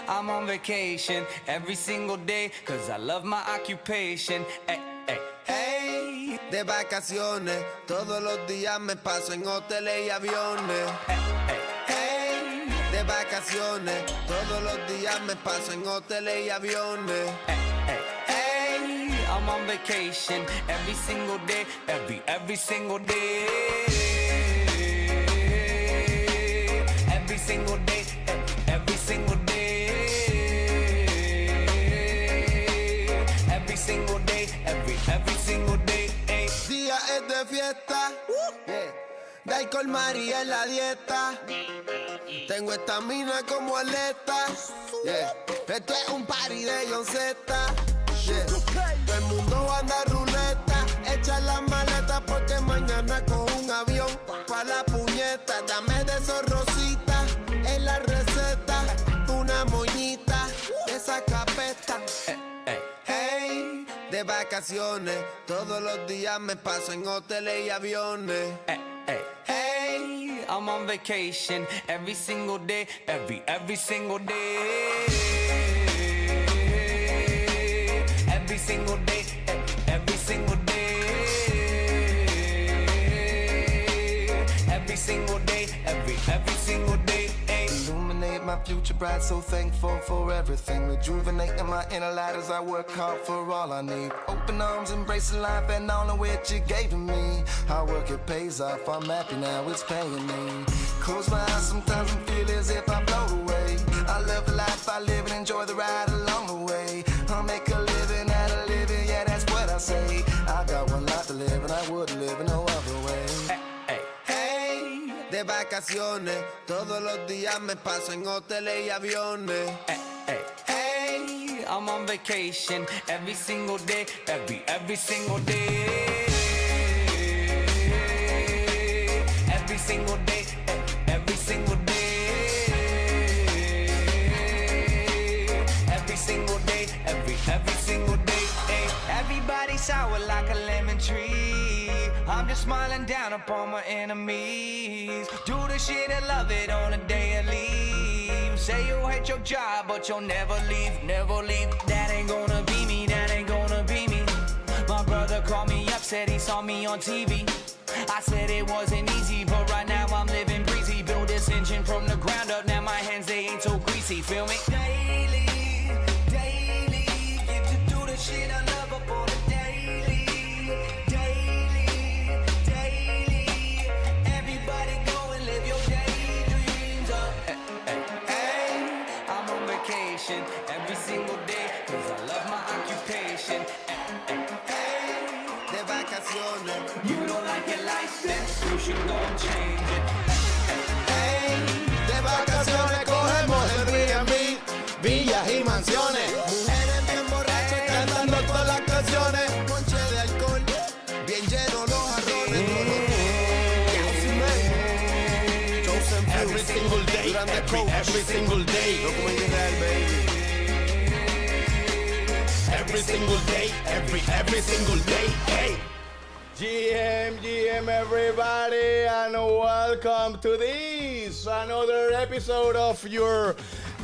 I'm on vacation every single day, cause I love my occupation. Hey, hey, hey. De vacaciones, todos los días me paso en hoteles y aviones. Hey, hey. De vacaciones, todos los días me paso en hoteles y aviones. Hey, hey. I'm on vacation every single day, every single day. Every single day, every single day. Every single day, every single day. Día es de fiesta, de alcohol María en la dieta. Tengo estamina como atleta. Esto es un party de John Z. Todo el mundo anda ruleta. Echa las maletas porque mañana cojo un avión pa' la puñeta. Dame de esos rositas en la receta. Una moñita de esa capeta. Hey, de vacaciones, todos los días me paso en hoteles y aviones. Hey, I'm on vacation every single day, every single day. Every single day, every single day. Every single day, every single day. Illuminate my future bright, so thankful for everything. Rejuvenating my inner light as I work hard for all I need. Open arms, embracing life and all of which you gave to me. Hard work, it pays off, I'm happy now, it's paying me. Close my eyes sometimes and feel as if I blow away. I love the life I live and enjoy the ride along the way. I'll make a living out of living, yeah, that's what I say. I got one life to live and I wouldn't live in no other way. De vacaciones, todos los días me paso en hoteles y aviones. Hey, I'm on vacation every single day, every single day. Every single day, every single day. Every single day, every single day. Everybody sour like a lemon tree. I'm just smiling down upon my enemies. Do the shit and love it on a day of leave. Say you hate your job, but you'll never leave, never leave. That ain't gonna be me, that ain't gonna be me. My brother called me up, said he saw me on TV. I said it wasn't easy, but right now I'm living breezy. Build this engine from the ground up, now my hands, they ain't so greasy, feel me? Daily, daily, get to do the shit I love up on a daily. Daily, daily, everybody go and live your daydreams up. Hey, I'm on vacation every single day, cause I love my occupation. De vacaciones, You don't like your license, you should go and change it. de vacaciones cogemos el Airbnb, villas y mansiones. Mujeres bien borrachas cantando todas las canciones. Conche de alcohol, bien llenos los jarrones. Every single day, every single day. Every single day, every single day, hey. GM everybody, and welcome to this, another episode of your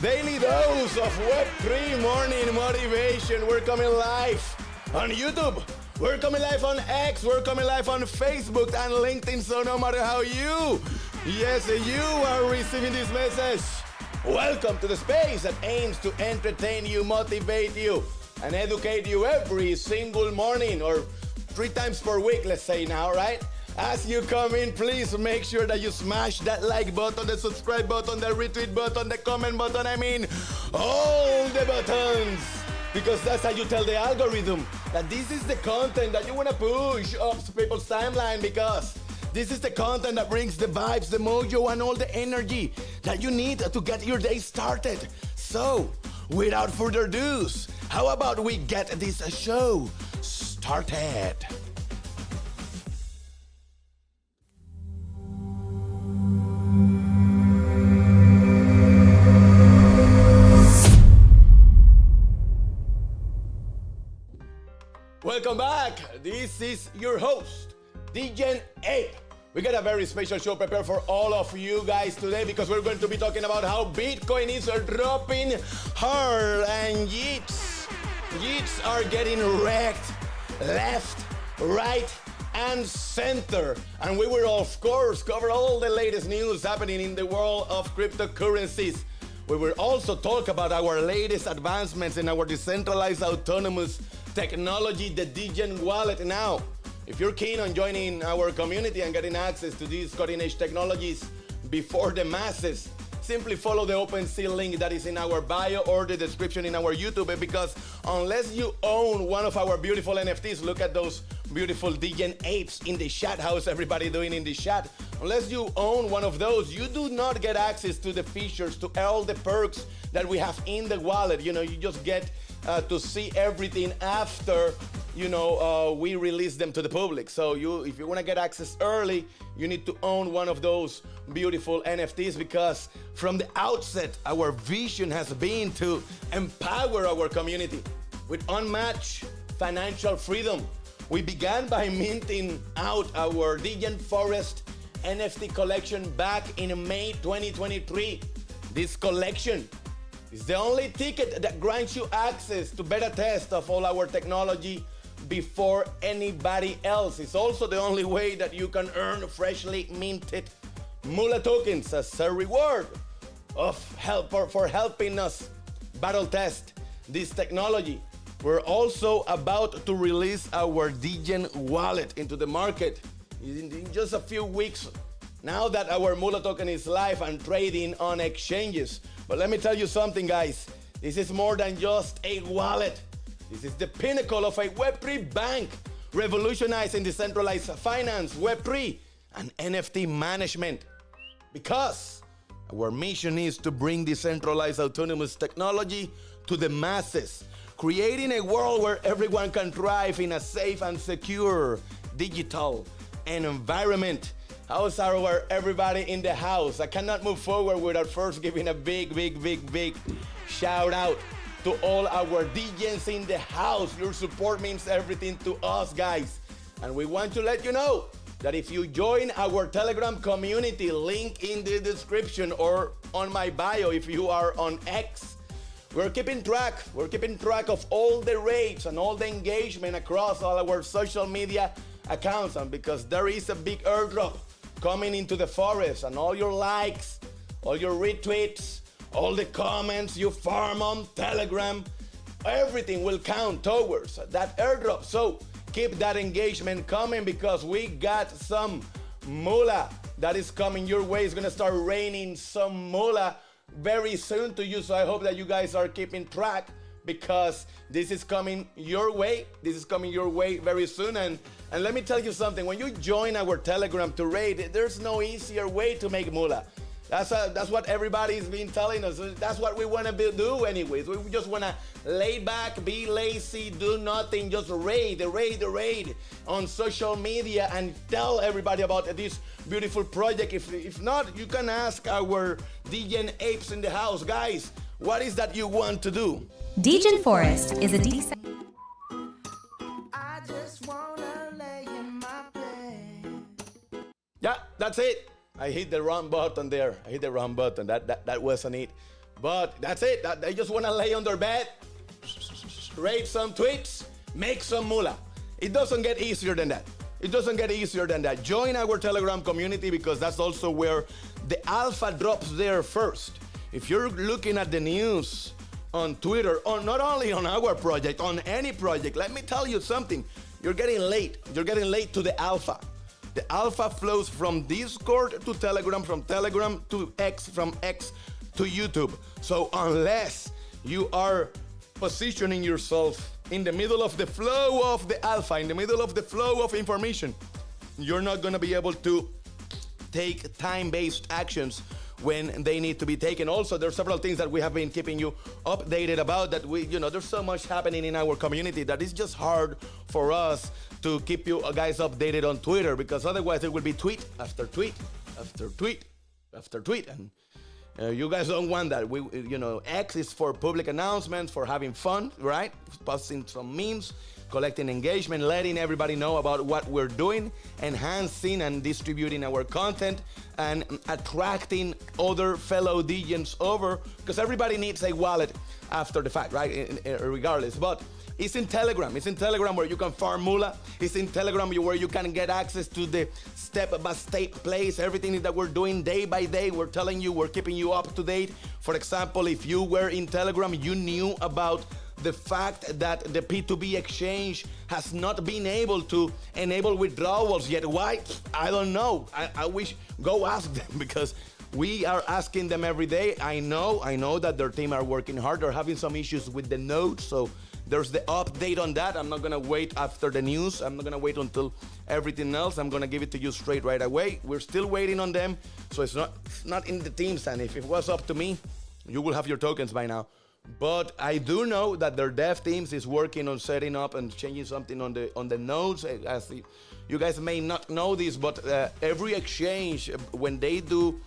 daily dose of Web3 morning motivation. We're coming live on YouTube, we're coming live on X, we're coming live on Facebook and LinkedIn, so no matter how you are receiving this message, welcome to the space that aims to entertain you, motivate you, and educate you every single morning, or 3 times per week, let's say now, right? As you come in, please make sure that you smash that like button, the subscribe button, the retweet button, the comment button, I mean, all the buttons. Because that's how you tell the algorithm that this is the content that you want to push up to people's timeline, because this is the content that brings the vibes, the mojo, and all the energy that you need to get your day started. So, without further ado, how about we get this show started? Welcome back. This is your host, Degen We got a very special show prepared for all of you guys today because we're going to be talking about how Bitcoin is dropping hard and yeets are getting wrecked left, right, and center. And we will, of course, cover all the latest news happening in the world of cryptocurrencies. We will also talk about our latest advancements in our decentralized autonomous technology, the Degen wallet. Now, if you're keen on joining our community and getting access to these cutting-edge technologies before the masses, simply follow the OpenSea link that is in our bio or the description in our YouTube, because unless you own one of our beautiful NFTs, look at those beautiful Degen apes in the chat. How's everybody doing in the chat? Unless you own one of those, you do not get access to the features, to all the perks that we have in the wallet. You just get to see everything after we release them to the public. So if you want to get access early, you need to own one of those beautiful NFTs, because from the outset, our vision has been to empower our community with unmatched financial freedom. We began by minting out our Degen Forest NFT collection back in May 2023. This collection is the only ticket that grants you access to beta test of all our technology before anybody else. It's also the only way that you can earn freshly minted Mula tokens as a reward for helping us battle test this technology. We're also about to release our Degen wallet into the market in just a few weeks, now that our Mula token is live and trading on exchanges. But let me tell you something, guys. This is more than just a wallet. This is the pinnacle of a Web3 bank, revolutionizing decentralized finance, Web3, and NFT management. Because our mission is to bring decentralized autonomous technology to the masses, creating a world where everyone can thrive in a safe and secure digital environment. How's everybody in the house? I cannot move forward without first giving a big shout out to all our Degens in the house. Your support means everything to us, guys. And we want to let you know that if you join our Telegram community, link in the description or on my bio if you are on X, we're keeping track of all the rates and all the engagement across all our social media accounts. And because there is a big airdrop coming into the forest, and all your likes, all your retweets, all the comments you farm on Telegram, everything will count towards that airdrop. So keep that engagement coming, because we got some Mula that is coming your way. It's gonna start raining some Mula very soon to you. So I hope that you guys are keeping track, because this is coming your way. This is coming your way very soon. And let me tell you something. When you join our Telegram to raid, there's no easier way to make Mula. That's what everybody's been telling us. That's what we want to do anyways. We just want to lay back, be lazy, do nothing, just raid on social media and tell everybody about this beautiful project. If not, you can ask our Degen apes in the house. Guys, what is that you want to do? Degen Forest is a I just wanna lay in my bed. Yeah, that's it. I hit the wrong button there. That wasn't it. But that's it. They just want to lay on their bed, rate some tweets, make some Mula. It doesn't get easier than that. Join our Telegram community, because that's also where the alpha drops there first. If you're looking at the news on Twitter, or not only on our project, on any project, let me tell you something. You're getting late. You're getting late to the alpha. The alpha flows from Discord to Telegram, from Telegram to X, from X to YouTube. So unless you are positioning yourself in the middle of the flow of the alpha, in the middle of the flow of information, you're not going to be able to take time-based actions when they need to be taken. Also, there's several things that we have been keeping you updated about, that there's so much happening in our community that it's just hard for us to keep you guys updated on Twitter, because otherwise it will be tweet after tweet after tweet after tweet. And you guys don't want that. X is for public announcements, for having fun, right? Posting some memes. collecting engagement, letting everybody know about what we're doing, enhancing and distributing our content, and attracting other fellow Degens over, because everybody needs a wallet after the fact, right? Regardless. But it's in Telegram. It's in Telegram where you can farm Moolah. It's in Telegram where you can get access to the step-by-step plays, everything that we're doing day by day. We're telling you, we're keeping you up to date. For example, if you were in Telegram, you knew about the fact that the P2B exchange has not been able to enable withdrawals yet. Why? I don't know. I wish, go ask them, because we are asking them every day. I know that their team are working hard. They're having some issues with the nodes, so there's the update on that. I'm not gonna wait after the news. I'm not gonna wait until everything else. I'm gonna give it to you straight right away. We're still waiting on them, so it's not in the teams. And if it was up to me, you will have your tokens by now. But I do know that their dev teams is working on setting up and changing something on the nodes. As you guys may not know this, but every exchange, when they do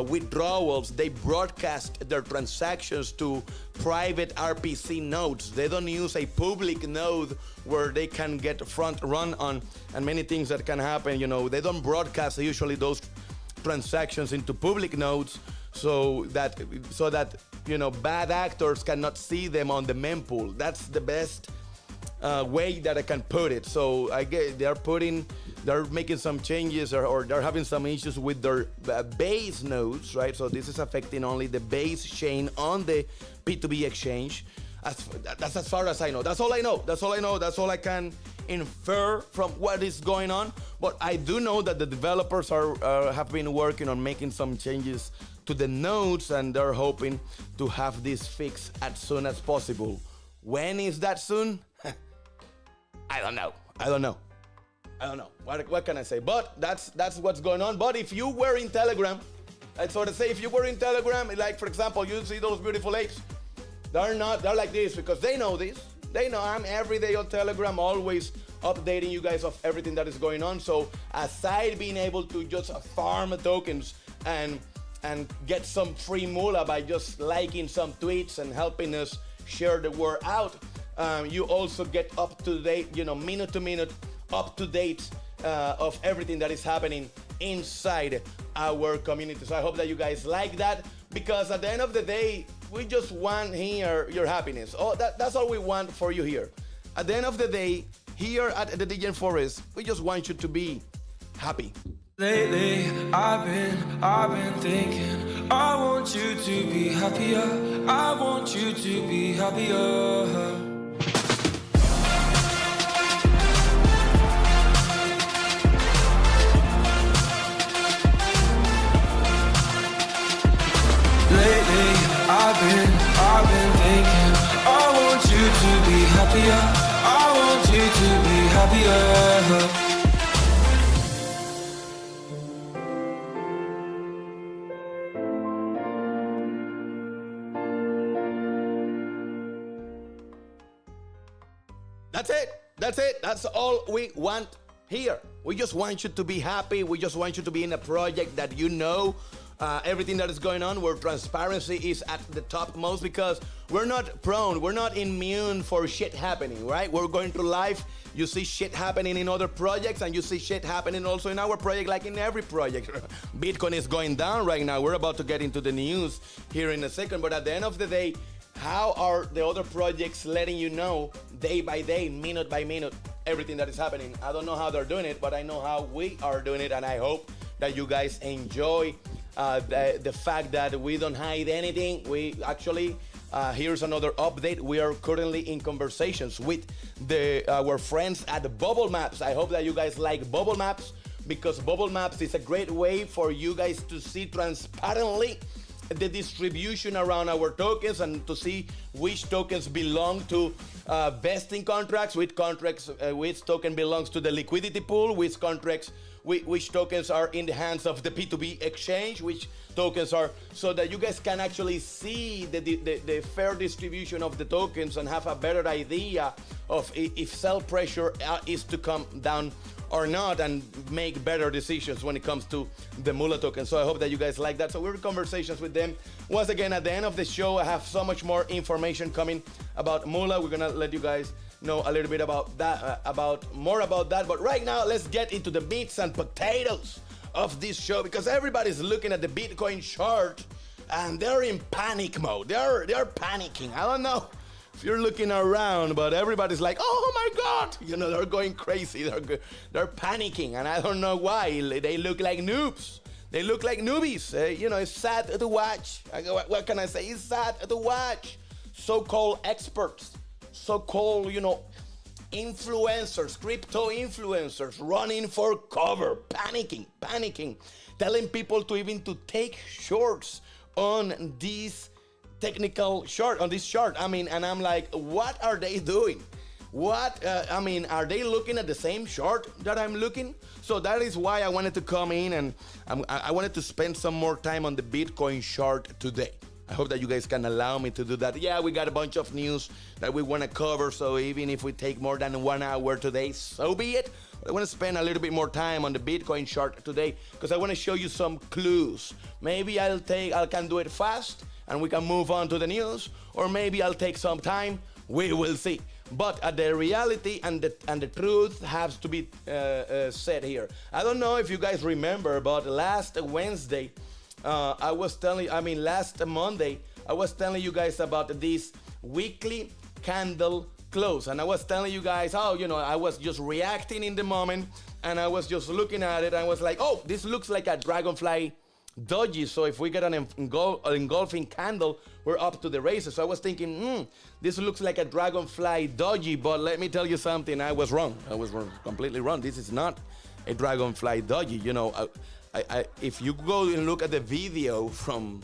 withdrawals, they broadcast their transactions to private RPC nodes. They don't use a public node where they can get front run on, and many things that can happen. You know, they don't broadcast usually those transactions into public nodes, so that you know, bad actors cannot see them on the mempool. That's the best way that I can put it. So I get they're making some changes, or they're having some issues with their base nodes, right? So this is affecting only the base chain on the P2B exchange. That's as far as I know. That's all I know. That's all I can infer from what is going on. But I do know that the developers have been working on making some changes to the nodes, and they're hoping to have this fixed as soon as possible. When is that soon? I don't know. What can I say? But that's what's going on. But if you were in Telegram, I sort of say, if you were in Telegram, like for example, you see those beautiful apes. They're like this because they know this. They know I'm every day on Telegram, always updating you guys of everything that is going on. So aside being able to just farm tokens and get some free moolah by just liking some tweets and helping us share the word out, you also get up to date, you know, minute to minute, up to date of everything that is happening inside our community. So I hope that you guys like that, because at the end of the day, we just want here your happiness. Oh, that's all we want for you here. At the end of the day, here at the Degen Forest, we just want you to be happy. Lately, I've been thinking, I want you to be happier. I want you to be happier. Lately, I've been thinking, I want you to be happier. I want you to be happier. That's it. That's all we want here. We just want you to be happy. We just want you to be in a project that you know everything that is going on, where transparency is at the topmost, because we're not prone, we're not immune for shit happening, right? We're going through life. You see shit happening in other projects, and you see shit happening also in our project, like in every project. Bitcoin is going down right now. We're about to get into the news here in a second, but at the end of the day, how are the other projects letting you know day by day, minute by minute, everything that is happening? I don't know how they're doing it, but I know how we are doing it, and I hope that you guys enjoy the fact that we don't hide anything. We actually, here's another update. We are currently in conversations with our friends at Bubble Maps. I hope that you guys like Bubble Maps, because Bubble Maps is a great way for you guys to see transparently the distribution around our tokens, and to see which tokens belong to vesting contracts, which token belongs to the liquidity pool, which tokens are in the hands of the P2B exchange, which tokens are, so that you guys can actually see the fair distribution of the tokens and have a better idea of if sell pressure is to come down or not, and make better decisions when it comes to the Moolah token. So I hope that you guys like that. So we're in conversations with them. Once again, at the end of the show, I have so much more information coming about Moolah. We're gonna let you guys know a little bit about that, more about that. But right now, let's get into the meats and potatoes of this show, because everybody's looking at the Bitcoin chart and they're in panic mode. They're panicking. I don't know if you're looking around, but everybody's like, oh my God, they're going crazy. They're panicking, and I don't know why. They look like noobs. They look like newbies. It's sad to watch. What can I say? It's sad to watch so-called experts, so-called, influencers, crypto influencers running for cover, panicking, telling people to take shorts on this technical chart, on this chart. And I'm like, what are they doing? Are they looking at the same chart that I'm looking? So that is why I wanted to come in, and I wanted to spend some more time on the Bitcoin chart today. I hope that you guys can allow me to do that. Yeah, we got a bunch of news that we want to cover, so even if we take more than 1 hour today, so be it. But I want to spend a little bit more time on the Bitcoin chart today because I want to show you some clues. Maybe I can do it fast and we can move on to the news, or maybe I'll take some time. We will see. But the reality and the truth has to be said here. I don't know if you guys remember, but last Monday, I was telling you guys about this weekly candle close, and I was telling you guys how, I was just reacting in the moment, and I was just looking at it, and I was like, oh, this looks like a dragonfly doji, so if we get an engulfing candle, we're up to the races. So I was thinking, this looks like a dragonfly doji, but let me tell you something, I was wrong, completely wrong. This is not a dragonfly doji. If you go and look at the video from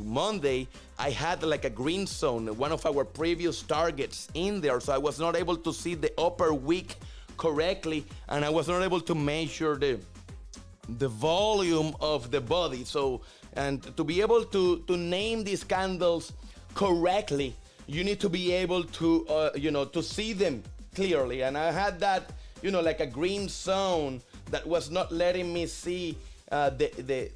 Monday, I had like a green zone, one of our previous targets in there, so I was not able to see the upper wick correctly, and I was not able to measure the volume of the body. So, and to be able to name these candles correctly, you need to be able to to see them clearly, and I had that like a green zone that was not letting me see the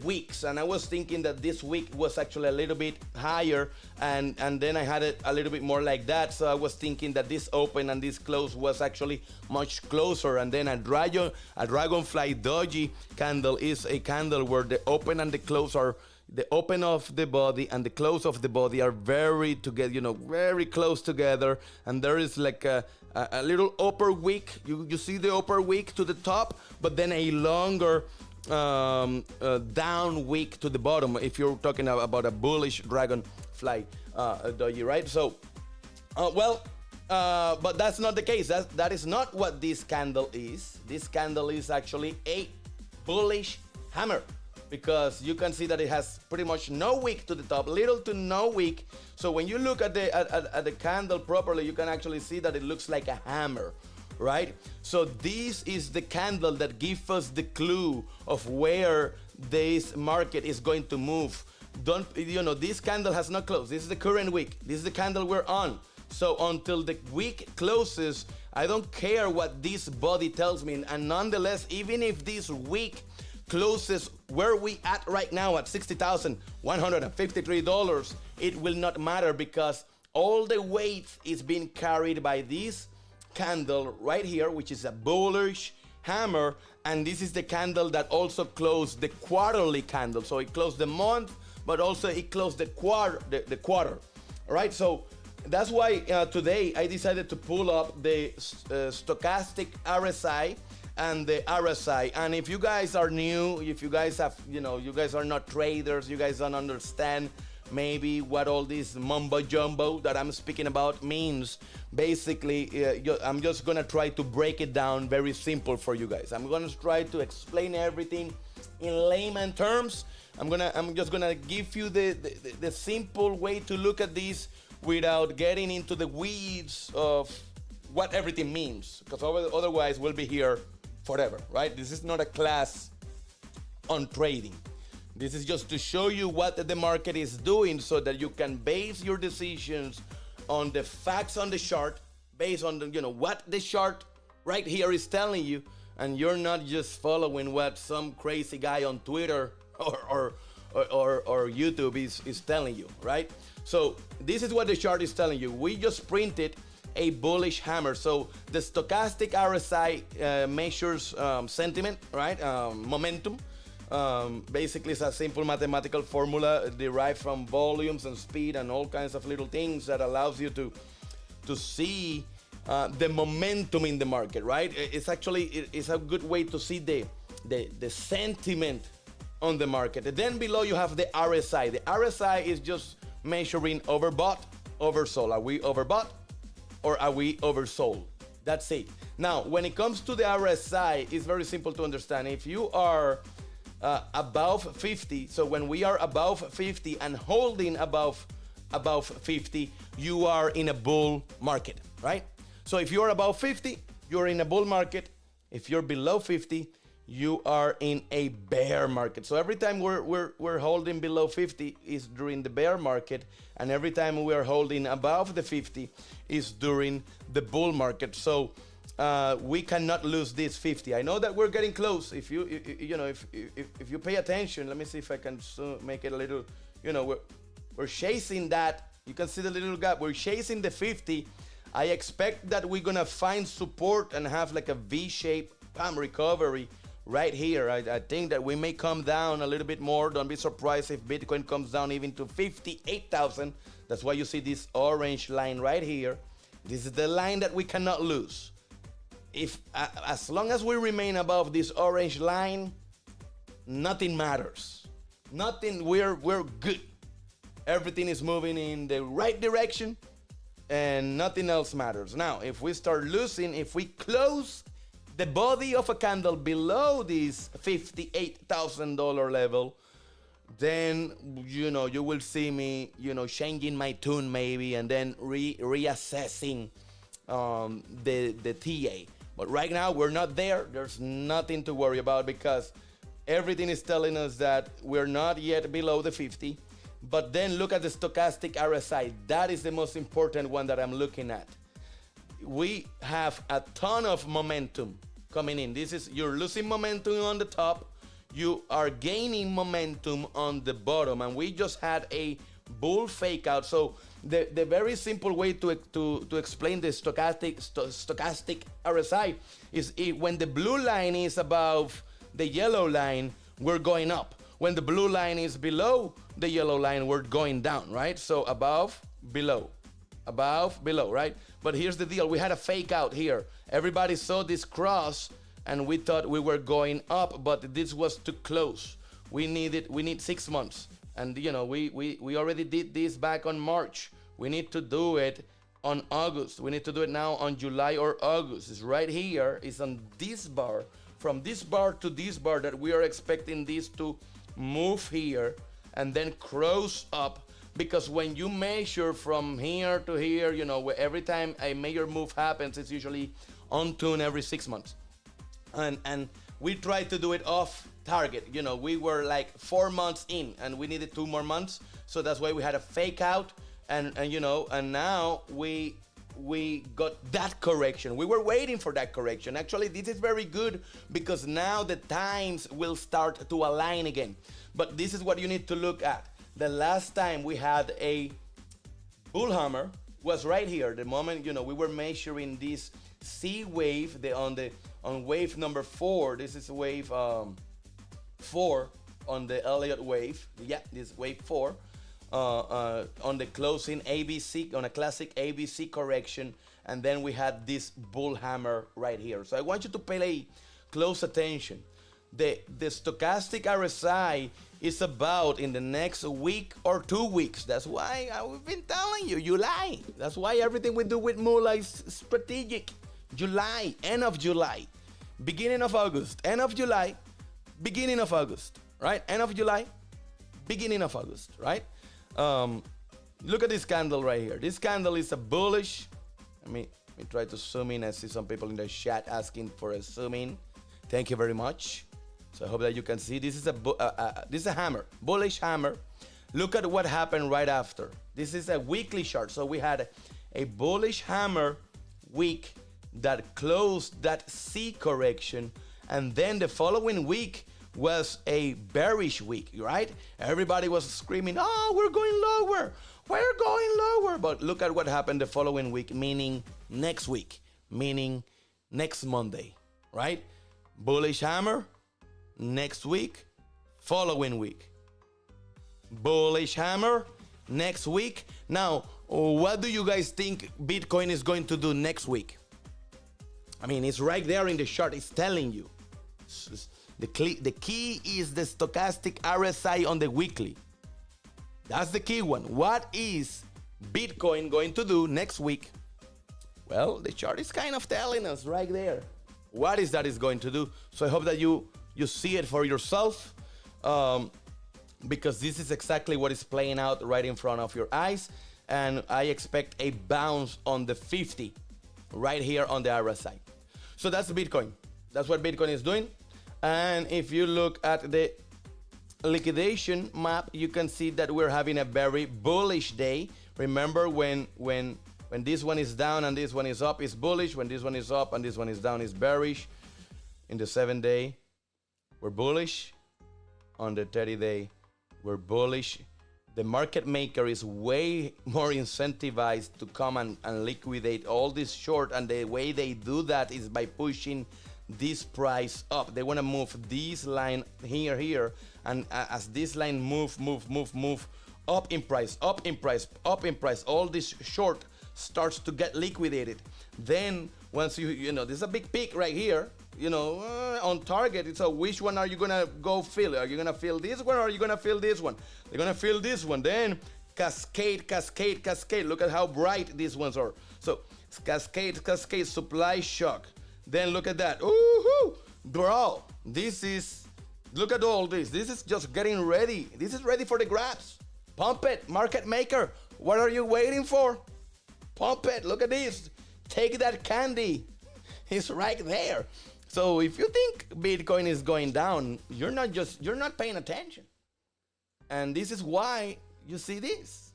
wicks, and I was thinking that this wick was actually a little bit higher, and then I had it a little bit more like that, so I was thinking that this open and this close was actually much closer. And then a dragonfly doji candle is a candle where the open and the close are, the open of the body and the close of the body are very together, very close together, and there is like a little upper wick. You see the upper wick to the top, but then a longer down wick to the bottom, if you're talking about a bullish dragonfly doji, right? So but that's not the case. That is not what this candle is. This candle is actually a bullish hammer, because you can see that it has pretty much no wick to the top, little to no wick. So when you look at the candle properly, you can actually see that it looks like a hammer, right? So this is the candle that gives us the clue of where this market is going to move. This candle has not closed. This is the current wick. This is the candle we're on. So until the wick closes, I don't care what this body tells me. And nonetheless, even if this wick closes where we at right now at $60,153, it will not matter, because all the weight is being carried by this candle right here, which is a bullish hammer, and this is the candle that also closed the quarterly candle. So it closed the month, but also it closed the quarter. All right, so that's why today I decided to pull up the stochastic RSI and the RSI. And if you guys are new, if you guys have, you guys are not traders, you guys don't understand maybe what all this mumbo jumbo that I'm speaking about means. Basically, I'm just gonna try to break it down very simple for you guys. I'm gonna try to explain everything in layman terms. I'm just gonna give you the simple way to look at this without getting into the weeds of what everything means, because otherwise we'll be here forever, right? This is not a class on trading. This is just to show you what the market is doing, so that you can base your decisions on the facts on the chart, based on what the chart right here is telling you, and you're not just following what some crazy guy on Twitter or YouTube is telling you, right? So this is what the chart is telling you. We just printed a bullish hammer. So the stochastic RSI measures sentiment, right? Momentum. Basically, it's a simple mathematical formula derived from volumes and speed and all kinds of little things that allows you to see the momentum in the market, right? It's actually it's a good way to see the sentiment on the market. And then below you have the RSI. The RSI is just measuring overbought, oversold. Are we overbought or are we oversold? That's it. Now, when it comes to the RSI, it's very simple to understand. If you are above 50, so when we are above 50 and holding above 50, you are in a bull market, right? So if you're above 50, you're in a bull market. If you're below 50, you are in a bear market. So every time we're holding below 50 is during the bear market, and every time we are holding above the 50 is during the bull market. So we cannot lose this 50. I know that we're getting close. If you pay attention, let me see if I can make it a little. We're chasing that. You can see the little gap. We're chasing the 50. I expect that we're gonna find support and have like a V-shaped recovery right here. I think that we may come down a little bit more. Don't be surprised if Bitcoin comes down even to 58,000. That's why you see this orange line right here. This is the line that we cannot lose. If as long as we remain above this orange line, nothing matters. Nothing. We're good. Everything is moving in the right direction, and nothing else matters. Now, if we start losing, if we close the body of a candle below this $58,000 level, then you will see me changing my tune maybe, and then reassessing the TA. But right now we're not there. There's nothing to worry about because everything is telling us that we're not yet below the 50. But then look at the stochastic RSI. That is the most important one that I'm looking at. We have a ton of momentum coming in. You're losing momentum on the top. You are gaining momentum on the bottom, and we just had a bull fake out. So the very simple way to explain the stochastic RSI is when the blue line is above the yellow line, we're going up. When the blue line is below the yellow line, we're going down, right? So above, below, right? But here's the deal. We had a fake out here. Everybody saw this cross and we thought we were going up, but this was too close. We need 6 months. And we already did this back on March. We need to do it on August. We need to do it now on July or August. It's right here. It's on this bar. From this bar to this bar that we are expecting this to move here and then cross up, because when you measure from here to here, every time a major move happens, it's usually on tune every 6 months. And we tried to do it off target. We were like 4 months in and we needed 2 more months. So that's why we had a fake out and now we got that correction. We were waiting for that correction. Actually, this is very good because now the times will start to align again. But this is what you need to look at. The last time we had a bull hammer was right here. The moment, we were measuring this C wave, on wave number 4. This is wave 4 on the Elliott wave. Yeah, this wave 4. On the closing ABC, on a classic ABC correction, and then we had this bull hammer right here. So I want you to pay close attention. The stochastic RSI is about in the next week or 2 weeks. That's why I've been telling you, July. That's why everything we do with Moolah is strategic. July, end of July, beginning of August, end of July, beginning of August, right? End of July, beginning of August, right? Look at this candle right here. This candle is a bullish. Let me try to zoom in. I see some people in the chat asking for a zoom in. Thank you very much. So I hope that you can see. This is a hammer, bullish hammer. Look at what happened right after. This is a weekly chart. So we had a bullish hammer week that closed that C correction, and then the following week was a bearish week, right? Everybody was screaming, "Oh, we're going lower. We're going lower." But look at what happened the following week, meaning next week, meaning next Monday, right? Bullish hammer next week, following week. Bullish hammer next week. Now, what do you guys think Bitcoin is going to do next week? I mean, it's right there in the chart. It's telling you. The key is the stochastic RSI on the weekly. That's the key one. What is Bitcoin going to do next week? Well, the chart is kind of telling us right there. What is that is going to do? So I hope that you see it for yourself. Because this is exactly what is playing out right in front of your eyes. And I expect a bounce on the 50 right here on the RSI. So that's Bitcoin. That's what Bitcoin is doing. And if you look at the liquidation map, you can see that we're having a very bullish day. Remember when this one is down and this one is up, it's bullish. When this one is up and this one is down, it's bearish. In the 7-day, we're bullish. On the 30-day, we're bullish. The market maker is way more incentivized to come and liquidate all this short, and the way they do that is by pushing this price up. They want to move this line here, and as this line move up in price, all this short starts to get liquidated. Then once you know, there's a big peak right here, on target. So which one are you gonna go fill? Are you gonna fill this one or are you gonna fill this one? They're gonna fill this one. Then cascade. Look at how bright these ones are. So cascade, supply shock. Then look at that. Ooh, bro, look at all this. This is just getting ready. This is ready for the grabs. Pump it, market maker. What are you waiting for? Pump it. Look at this. Take that candy. It's right there. So if you think Bitcoin is going down, you're not paying attention. And this is why you see this.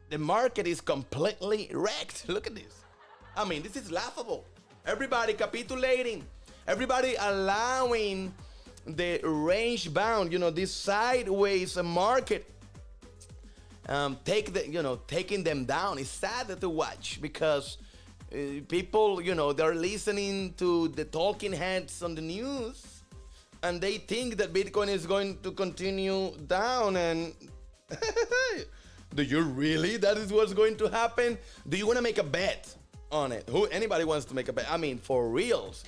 The market is completely wrecked. Look at this. I mean, this is laughable. Everybody capitulating. Everybody allowing the range bound, this sideways market taking them down. It's sad to watch because people, they're listening to the talking heads on the news and they think that Bitcoin is going to continue down. And do you really? That is what's going to happen? Do you want to make a bet on it? Anybody wants to make a bet? I mean, for reals.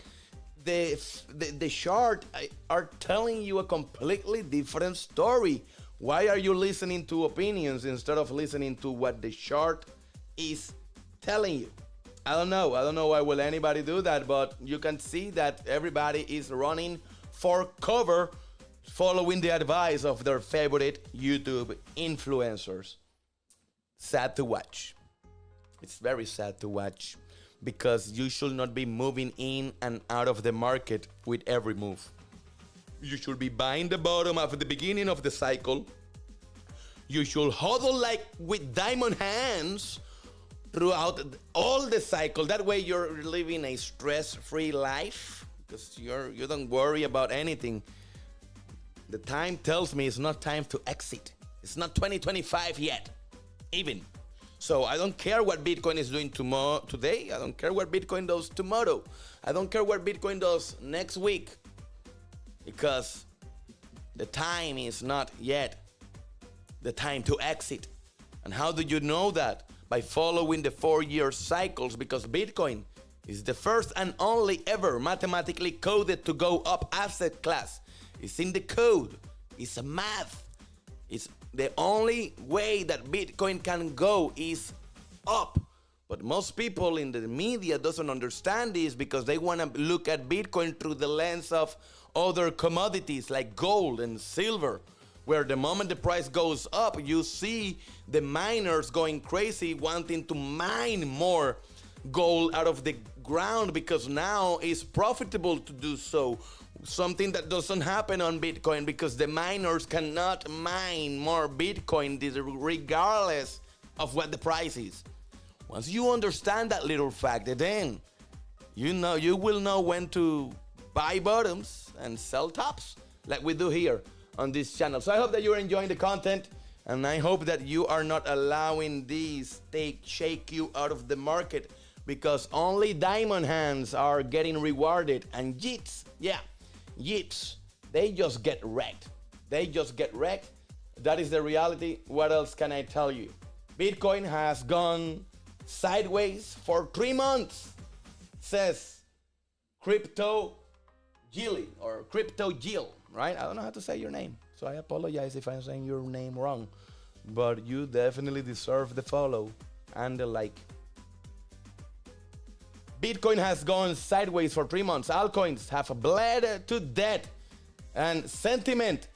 The chart are telling you a completely different story. Why are you listening to opinions instead of listening to what the chart is telling you? I don't know why will anybody do that, but you can see that everybody is running for cover following the advice of their favorite YouTube influencers. Sad to watch. It's very sad to watch because you should not be moving in and out of the market with every move. You should be buying the bottom at the beginning of the cycle. You should hodl like with diamond hands throughout all the cycle. That way you're living a stress-free life because you don't worry about anything. The time tells me it's not time to exit. It's not 2025 yet, even. So I don't care what Bitcoin is doing today. I don't care what Bitcoin does tomorrow. I don't care what Bitcoin does next week because the time is not yet the time to exit. And how do you know that? By following the 4-year cycles, because Bitcoin is the first and only ever mathematically coded to go up asset class. It's in the code. It's a math. It's the only way that Bitcoin can go is up. But most people in the media doesn't understand this because they want to look at Bitcoin through the lens of other commodities like gold and silver, where the moment the price goes up, you see the miners going crazy wanting to mine more gold out of the ground because now it's profitable to do so. Something that doesn't happen on Bitcoin because the miners cannot mine more Bitcoin regardless of what the price is. Once you understand that little fact, then you will know when to buy bottoms and sell tops like we do here on this channel. So I hope that you're enjoying the content and I hope that you are not allowing these shake you out of the market because only diamond hands are getting rewarded, and YITs, YITs, they just get wrecked. They just get wrecked. That is the reality. What else can I tell you? Bitcoin has gone sideways for 3 months, says Crypto Gilly or Crypto Jill, right? I don't know how to say your name, so I apologize if I'm saying your name wrong, but you definitely deserve the follow and the like. Bitcoin has gone sideways for 3 months. Altcoins have bled to death, and sentiment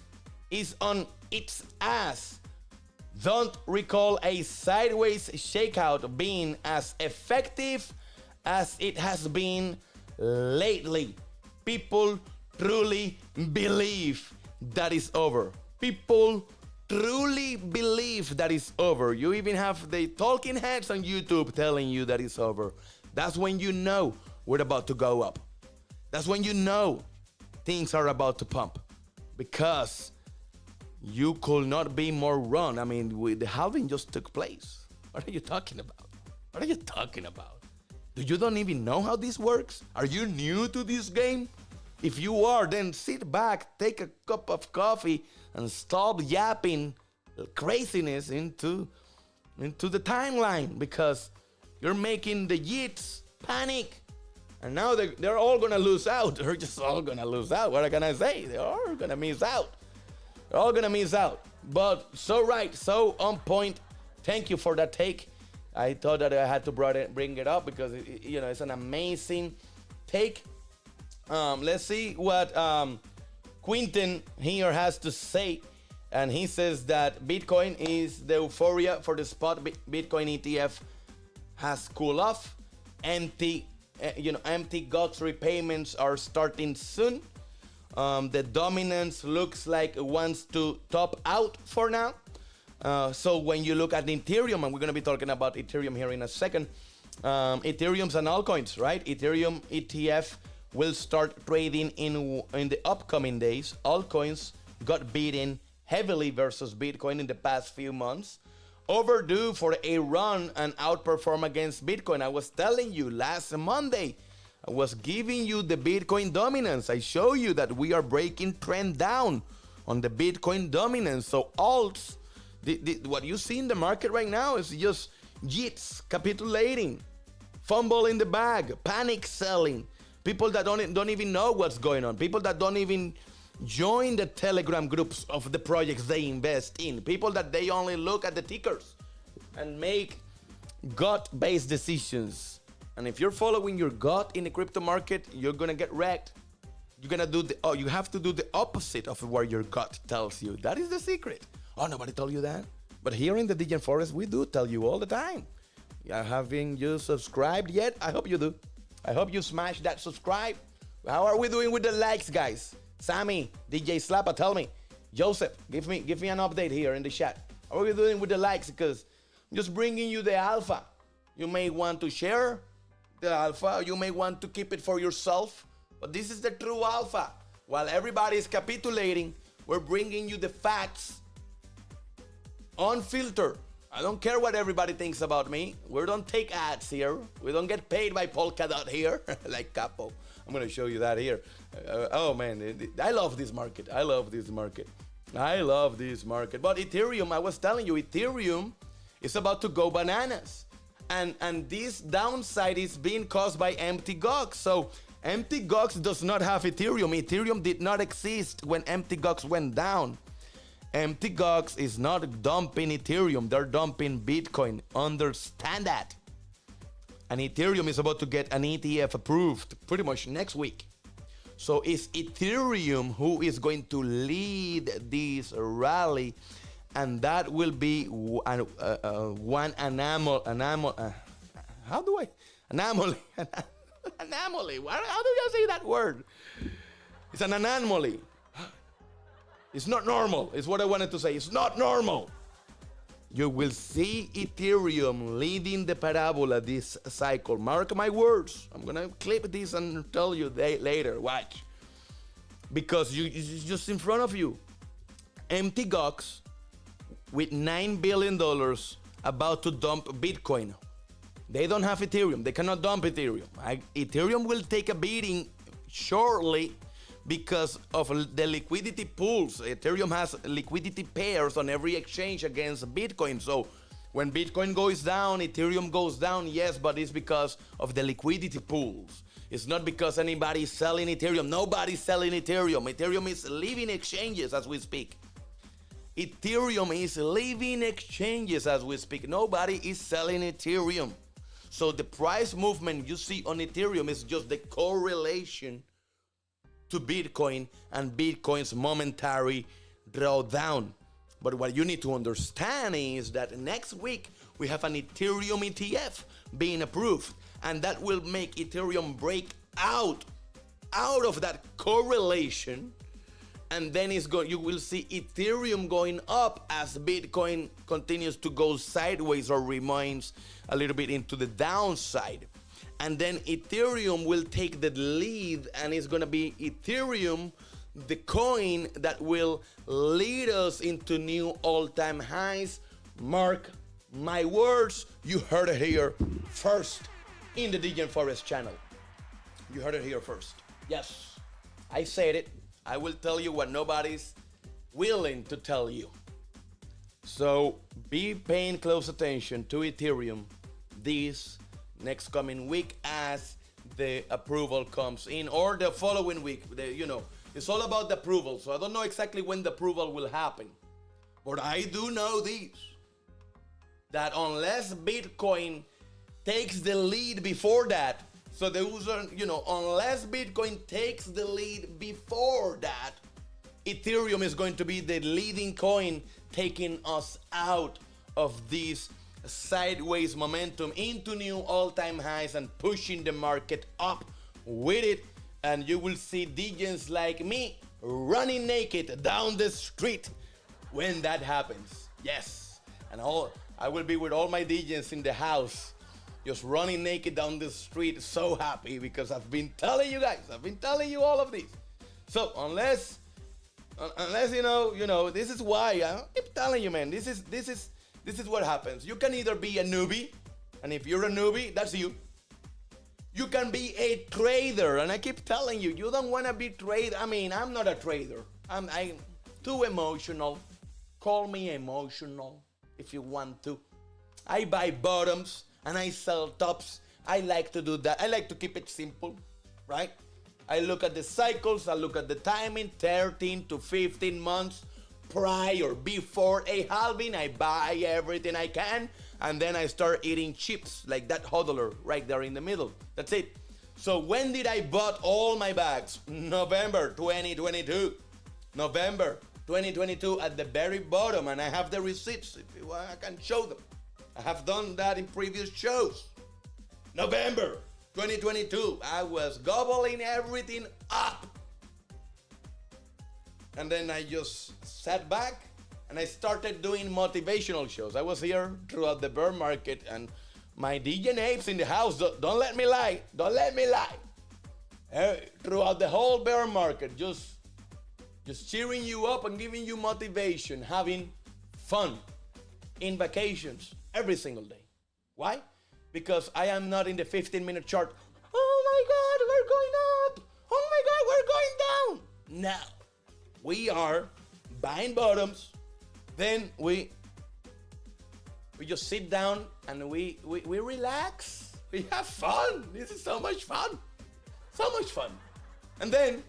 is on its ass. Don't recall a sideways shakeout being as effective as it has been lately. People truly believe that is over. People truly believe that is over. You even have the talking heads on YouTube telling you that it's over. That's when you know we're about to go up. That's when you know things are about to pump, because you could not be more wrong. I mean, the halving just took place. What are you talking about? What are you talking about? You don't even know how this works? Are you new to this game? If you are, then sit back, take a cup of coffee, and stop yapping craziness into the timeline, because you're making the YITs panic. And now they're all gonna lose out. They're just all gonna lose out. What can I say? They're all gonna miss out. They're all gonna miss out. But so right, so on point. Thank you for that take. I thought that I had to bring it up because it's an amazing take. Let's see what Quinton here has to say. And he says that Bitcoin is the euphoria for the spot Bitcoin ETF has cooled off. Empty GOX repayments are starting soon. The dominance looks like it wants to top out for now. So when you look at Ethereum, and we're going to be talking about Ethereum here in a second, Ethereum's and altcoins, right? Ethereum ETF will start trading in the upcoming days. Altcoins got beaten heavily versus Bitcoin in the past few months. Overdue for a run and outperform against Bitcoin. I was telling you last Monday, I was giving you the Bitcoin dominance. I show you that we are breaking trend down on the Bitcoin dominance. So alts, what you see in the market right now is just YITs capitulating, fumble in the bag, panic selling, people that don't even know what's going on, people that don't even join the Telegram groups of the projects they invest in, people that they only look at the tickers and make gut-based decisions. And if you're following your gut in the crypto market, you're gonna get wrecked. You're gonna you have to do the opposite of what your gut tells you. That is the secret. Oh, nobody told you that? But here in the Degen Forest, we do tell you all the time. Haven't you subscribed yet? I hope you do. I hope you smash that subscribe. How are we doing with the likes, guys? Sammy, DJ Slapper, tell me. Joseph, give me an update here in the chat. How are we doing with the likes? Because I'm just bringing you the alpha. You may want to share the alpha. You may want to keep it for yourself. But this is the true alpha. While everybody is capitulating, we're bringing you the facts unfiltered. I don't care what everybody thinks about me. We don't take ads here. We don't get paid by Polkadot here, like Capo. I'm going to show you that here. Oh, man. I love this market. I love this market. I love this market. But Ethereum, I was telling you, Ethereum is about to go bananas. And this downside is being caused by empty GOX. So empty GOX does not have Ethereum. Ethereum did not exist when empty GOX went down. Empty GOX is not dumping Ethereum. They're dumping Bitcoin. Understand that. And Ethereum is about to get an ETF approved pretty much next week. So it's Ethereum who is going to lead this rally, and that will be one anomaly. How do I? Anomaly. Anomaly. How do you say that word? It's an anomaly. It's not normal. It's what I wanted to say. It's not normal. You will see Ethereum leading the parabola this cycle. Mark my words. I'm going to clip this and tell you later. Watch. Because it's just in front of you. Empty GOX with $9 billion about to dump Bitcoin. They don't have Ethereum. They cannot dump Ethereum. Ethereum will take a beating shortly because of the liquidity pools. Ethereum has liquidity pairs on every exchange against Bitcoin. So when Bitcoin goes down, Ethereum goes down, yes, but it's because of the liquidity pools. It's not because anybody's selling Ethereum. Nobody's selling Ethereum. Ethereum is leaving exchanges as we speak. Ethereum is leaving exchanges as we speak. Nobody is selling Ethereum. So the price movement you see on Ethereum is just the correlation to Bitcoin and Bitcoin's momentary drawdown. But what you need to understand is that next week we have an Ethereum ETF being approved, and that will make Ethereum break out of that correlation, and then you will see Ethereum going up as Bitcoin continues to go sideways or remains a little bit into the downside. And then Ethereum will take the lead, and it's going to be Ethereum, the coin that will lead us into new all-time highs. Mark my words, you heard it here first in the Degen Forest channel. You heard it here first. Yes, I said it. I will tell you what nobody's willing to tell you. So be paying close attention to Ethereum this next coming week as the approval comes in, or the following week. It's all about the approval. So I don't know exactly when the approval will happen, but I do know this, that unless Bitcoin takes the lead before that, so unless Bitcoin takes the lead before that, Ethereum is going to be the leading coin, taking us out of this sideways momentum into new all-time highs and pushing the market up with it. And you will see Degens like me running naked down the street when that happens. Yes, and I will be with all my Degens in the house, just running naked down the street, so happy, because I've been telling you guys, I've been telling you all of this. So unless this is why I keep telling you, man, this is what happens. You can either be a newbie, and if you're a newbie, that's you. You can be a trader, and I keep telling you, you don't want to be trader. I mean, I'm not a trader. I'm too emotional. Call me emotional if you want to. I buy bottoms and I sell tops. I like to do that. I like to keep it simple, right? I look at the cycles, I look at the timing, 13 to 15 months prior, before a halving. I buy everything I can, and then I start eating chips like that hodler right there in the middle. That's it. So when did I bought all my bags? November 2022. November 2022 at the very bottom, and I have the receipts. If you want, I can show them. I have done that in previous shows. November 2022, I was gobbling everything up. And then I just sat back and I started doing motivational shows. I was here throughout the bear market, and my Degen apes in the house, don't let me lie, don't let me lie. Throughout the whole bear market, just cheering you up and giving you motivation, having fun in vacations every single day. Why? Because I am not in the 15-minute chart. Oh my God, we're going up. Oh my God, we're going down. No, we are buying bottoms. Then we just sit down and we relax. We have fun. This is so much fun. So much fun. And then,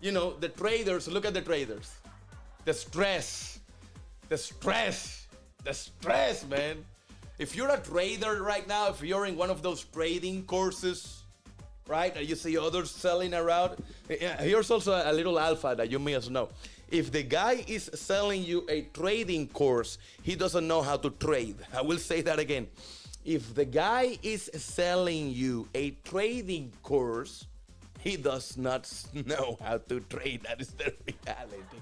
the traders, look at the traders. The stress, man. If you're a trader right now, if you're in one of those trading courses, right, and you see others selling around, here's also a little alpha that you must know. If the guy is selling you a trading course, he doesn't know how to trade. I will say that again. If the guy is selling you a trading course, he does not know how to trade. That is the reality.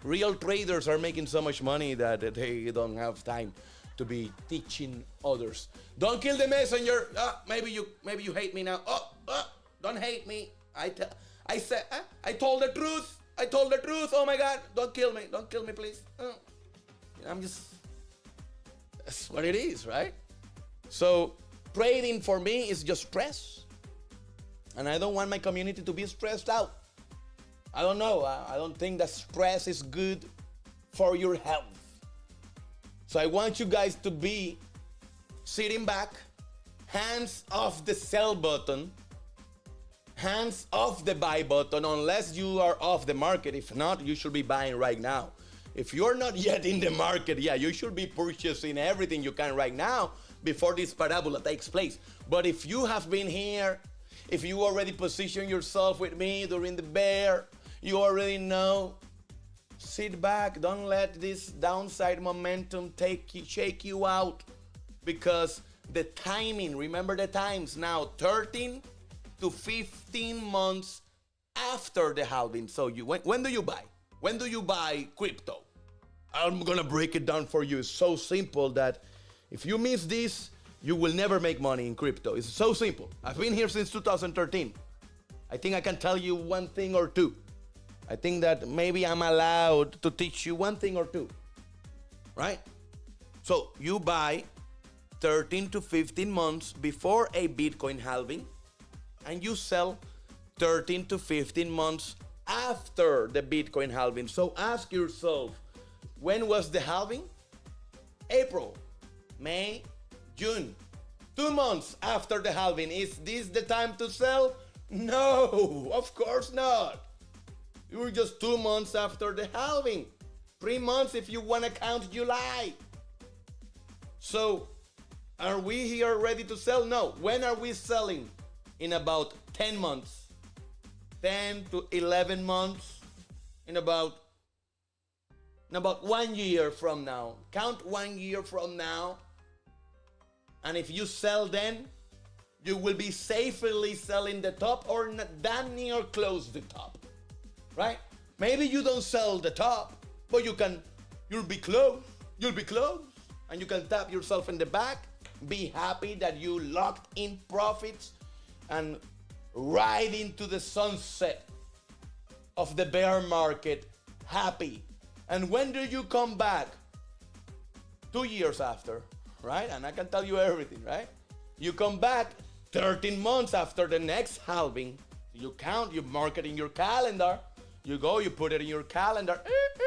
Real traders are making so much money that they don't have time to be teaching others. Don't kill the messenger. Maybe you hate me now. Don't hate me. I told the truth. I told the truth. Oh my God, don't kill me. Don't kill me, please. That's what it is, right? So trading for me is just stress. And I don't want my community to be stressed out. I don't know. I don't think that stress is good for your health. So I want you guys to be sitting back, hands off the sell button, hands off the buy button, unless you are off the market. If not, you should be buying right now. If you're not yet in the market, yeah, you should be purchasing everything you can right now before this parabola takes place. But if you have been here, if you already positioned yourself with me during the bear, you already know, sit back. Don't let this downside momentum shake you out, because the timing, remember the times now, 13 to 15 months after the halving. So when do you buy? When do you buy crypto? I'm gonna break it down for you. It's so simple that if you miss this, you will never make money in crypto. It's so simple. I've been here since 2013. I think I can tell you one thing or two. I think that maybe I'm allowed to teach you one thing or two, right? So you buy 13 to 15 months before a Bitcoin halving, and you sell 13 to 15 months after the Bitcoin halving. So ask yourself, when was the halving? April, May, June. 2 months after the halving. Is this the time to sell? No, of course not. You were just 2 months after the halving. 3 months if you want to count July. So, are we here ready to sell? No. When are we selling? In about 10 months. 10 to 11 months. In about 1 year from now. Count 1 year from now. And if you sell then, you will be safely selling the top or damn near close the top. Right? Maybe you don't sell the top, but you'll be close. You'll be close. And you can tap yourself in the back. Be happy that you locked in profits and ride into the sunset of the bear market happy. And when do you come back? 2 years after, right? And I can tell you everything, right? You come back 13 months after the next halving. You count, you mark it in your calendar. You go, you put it in your calendar.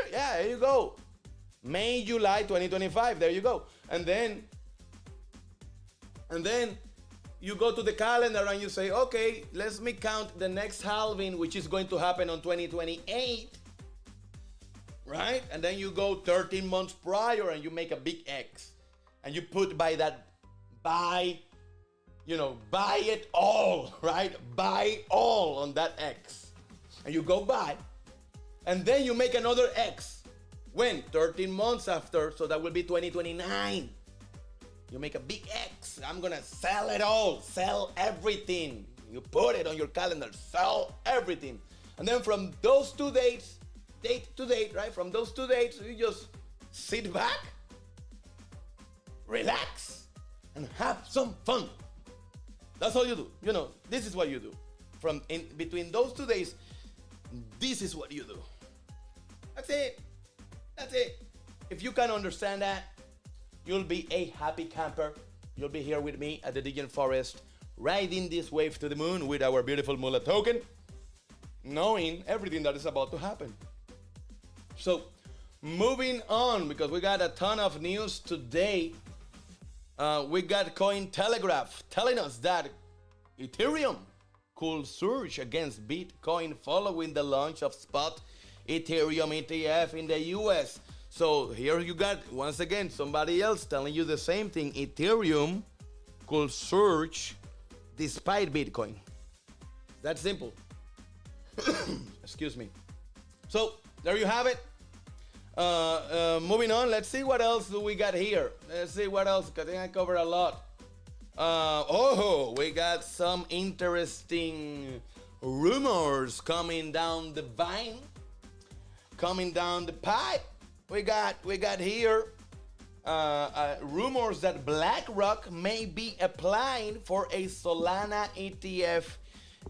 Yeah, there you go. May, July 2025, there you go. And then you go to the calendar and you say, okay, let me count the next halving, which is going to happen on 2028. Right? And then you go 13 months prior and you make a big X. And you put buy it all, right? Buy all on that X. And you go buy. And then you make another X. When? 13 months after, so that will be 2029. You make a big X. I'm gonna sell it all. Sell everything. You put it on your calendar. Sell everything. And then from those 2 dates, date to date, right? From those 2 dates, you just sit back, relax, and have some fun. That's all you do. You know, this is what you do. From in between those 2 days, this is what you do. That's it. That's it. If you can understand that, you'll be a happy camper. You'll be here with me at the Degen Forest, riding this wave to the moon with our beautiful Mula token, knowing everything that is about to happen. So, moving on, because we got a ton of news today. We got Cointelegraph telling us that Ethereum could surge against Bitcoin following the launch of spot Ethereum ETF in the US. So here you got, once again, somebody else telling you the same thing. Ethereum could surge despite Bitcoin. That's simple. Excuse me. So there you have it. Moving on, let's see what else do we got here. Let's see what else, because I think I covered a lot. We got some interesting rumors coming down the vine, coming down the pipe. We got here rumors that BlackRock may be applying for a Solana ETF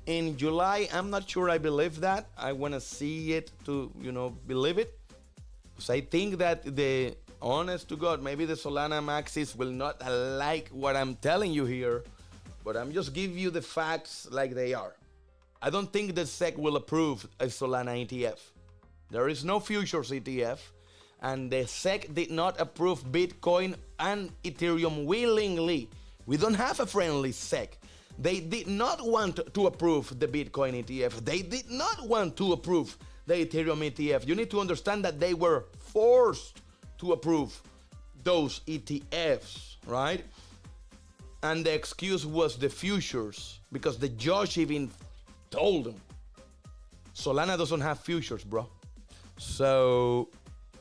in July. I'm not sure I believe that. I want to see it to, believe it. So I think that the honest to God, maybe the Solana maxis will not like what I'm telling you here, but I'm just giving you the facts like they are. I don't think the SEC will approve a Solana ETF. There is no futures ETF, and the SEC did not approve Bitcoin and Ethereum willingly. We don't have a friendly SEC. They did not want to approve the Bitcoin ETF. They did not want to approve the Ethereum ETF. You need to understand that they were forced to approve those ETFs, right? And the excuse was the futures, because the judge even told them Solana doesn't have futures, bro. So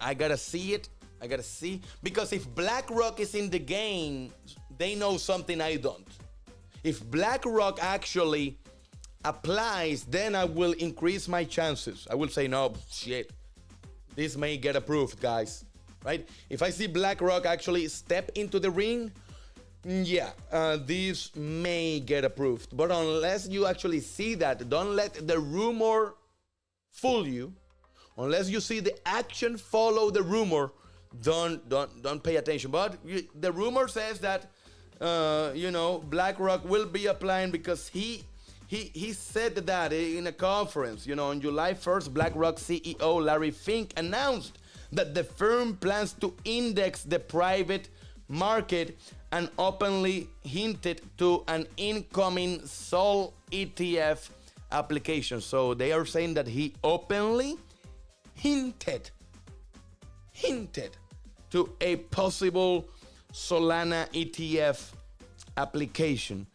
I gotta see it. I gotta see, because if BlackRock is in the game, they know something I don't. If BlackRock actually applies, then I will increase my chances. I will say, no, shit, this may get approved, guys, right? If I see BlackRock actually step into the ring, yeah, this may get approved. But unless you actually see that, don't let the rumor fool you. Unless you see the action follow the rumor, don't pay attention. But the rumor says that BlackRock will be applying, because he said that in a conference. On July 1st, BlackRock CEO Larry Fink announced that the firm plans to index the private market and openly hinted to an incoming Sol ETF application. So they are saying that he openly hinted to a possible Solana ETF application.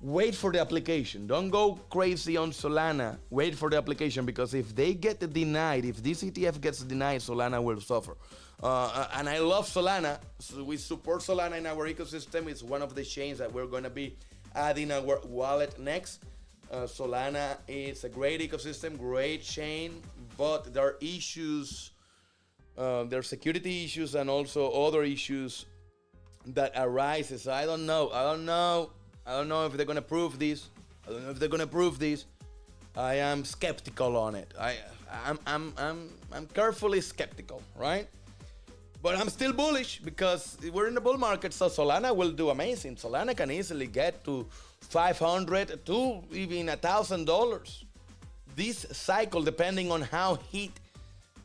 Wait for the application. Don't go crazy on Solana. Wait for the application, because if they get denied, if this ETF gets denied, Solana will suffer. And I love Solana. So we support Solana in our ecosystem. It's one of the chains that we're going to be adding our wallet next. Solana is a great ecosystem, great chain, but there are issues. There are security issues and also other issues that arises. I don't know if they're gonna prove this. I am skeptical on it. I'm carefully skeptical, right? But I'm still bullish, because we're in the bull market, so Solana will do amazing. Solana can easily get to $500 to even $1,000 this cycle, depending on how heat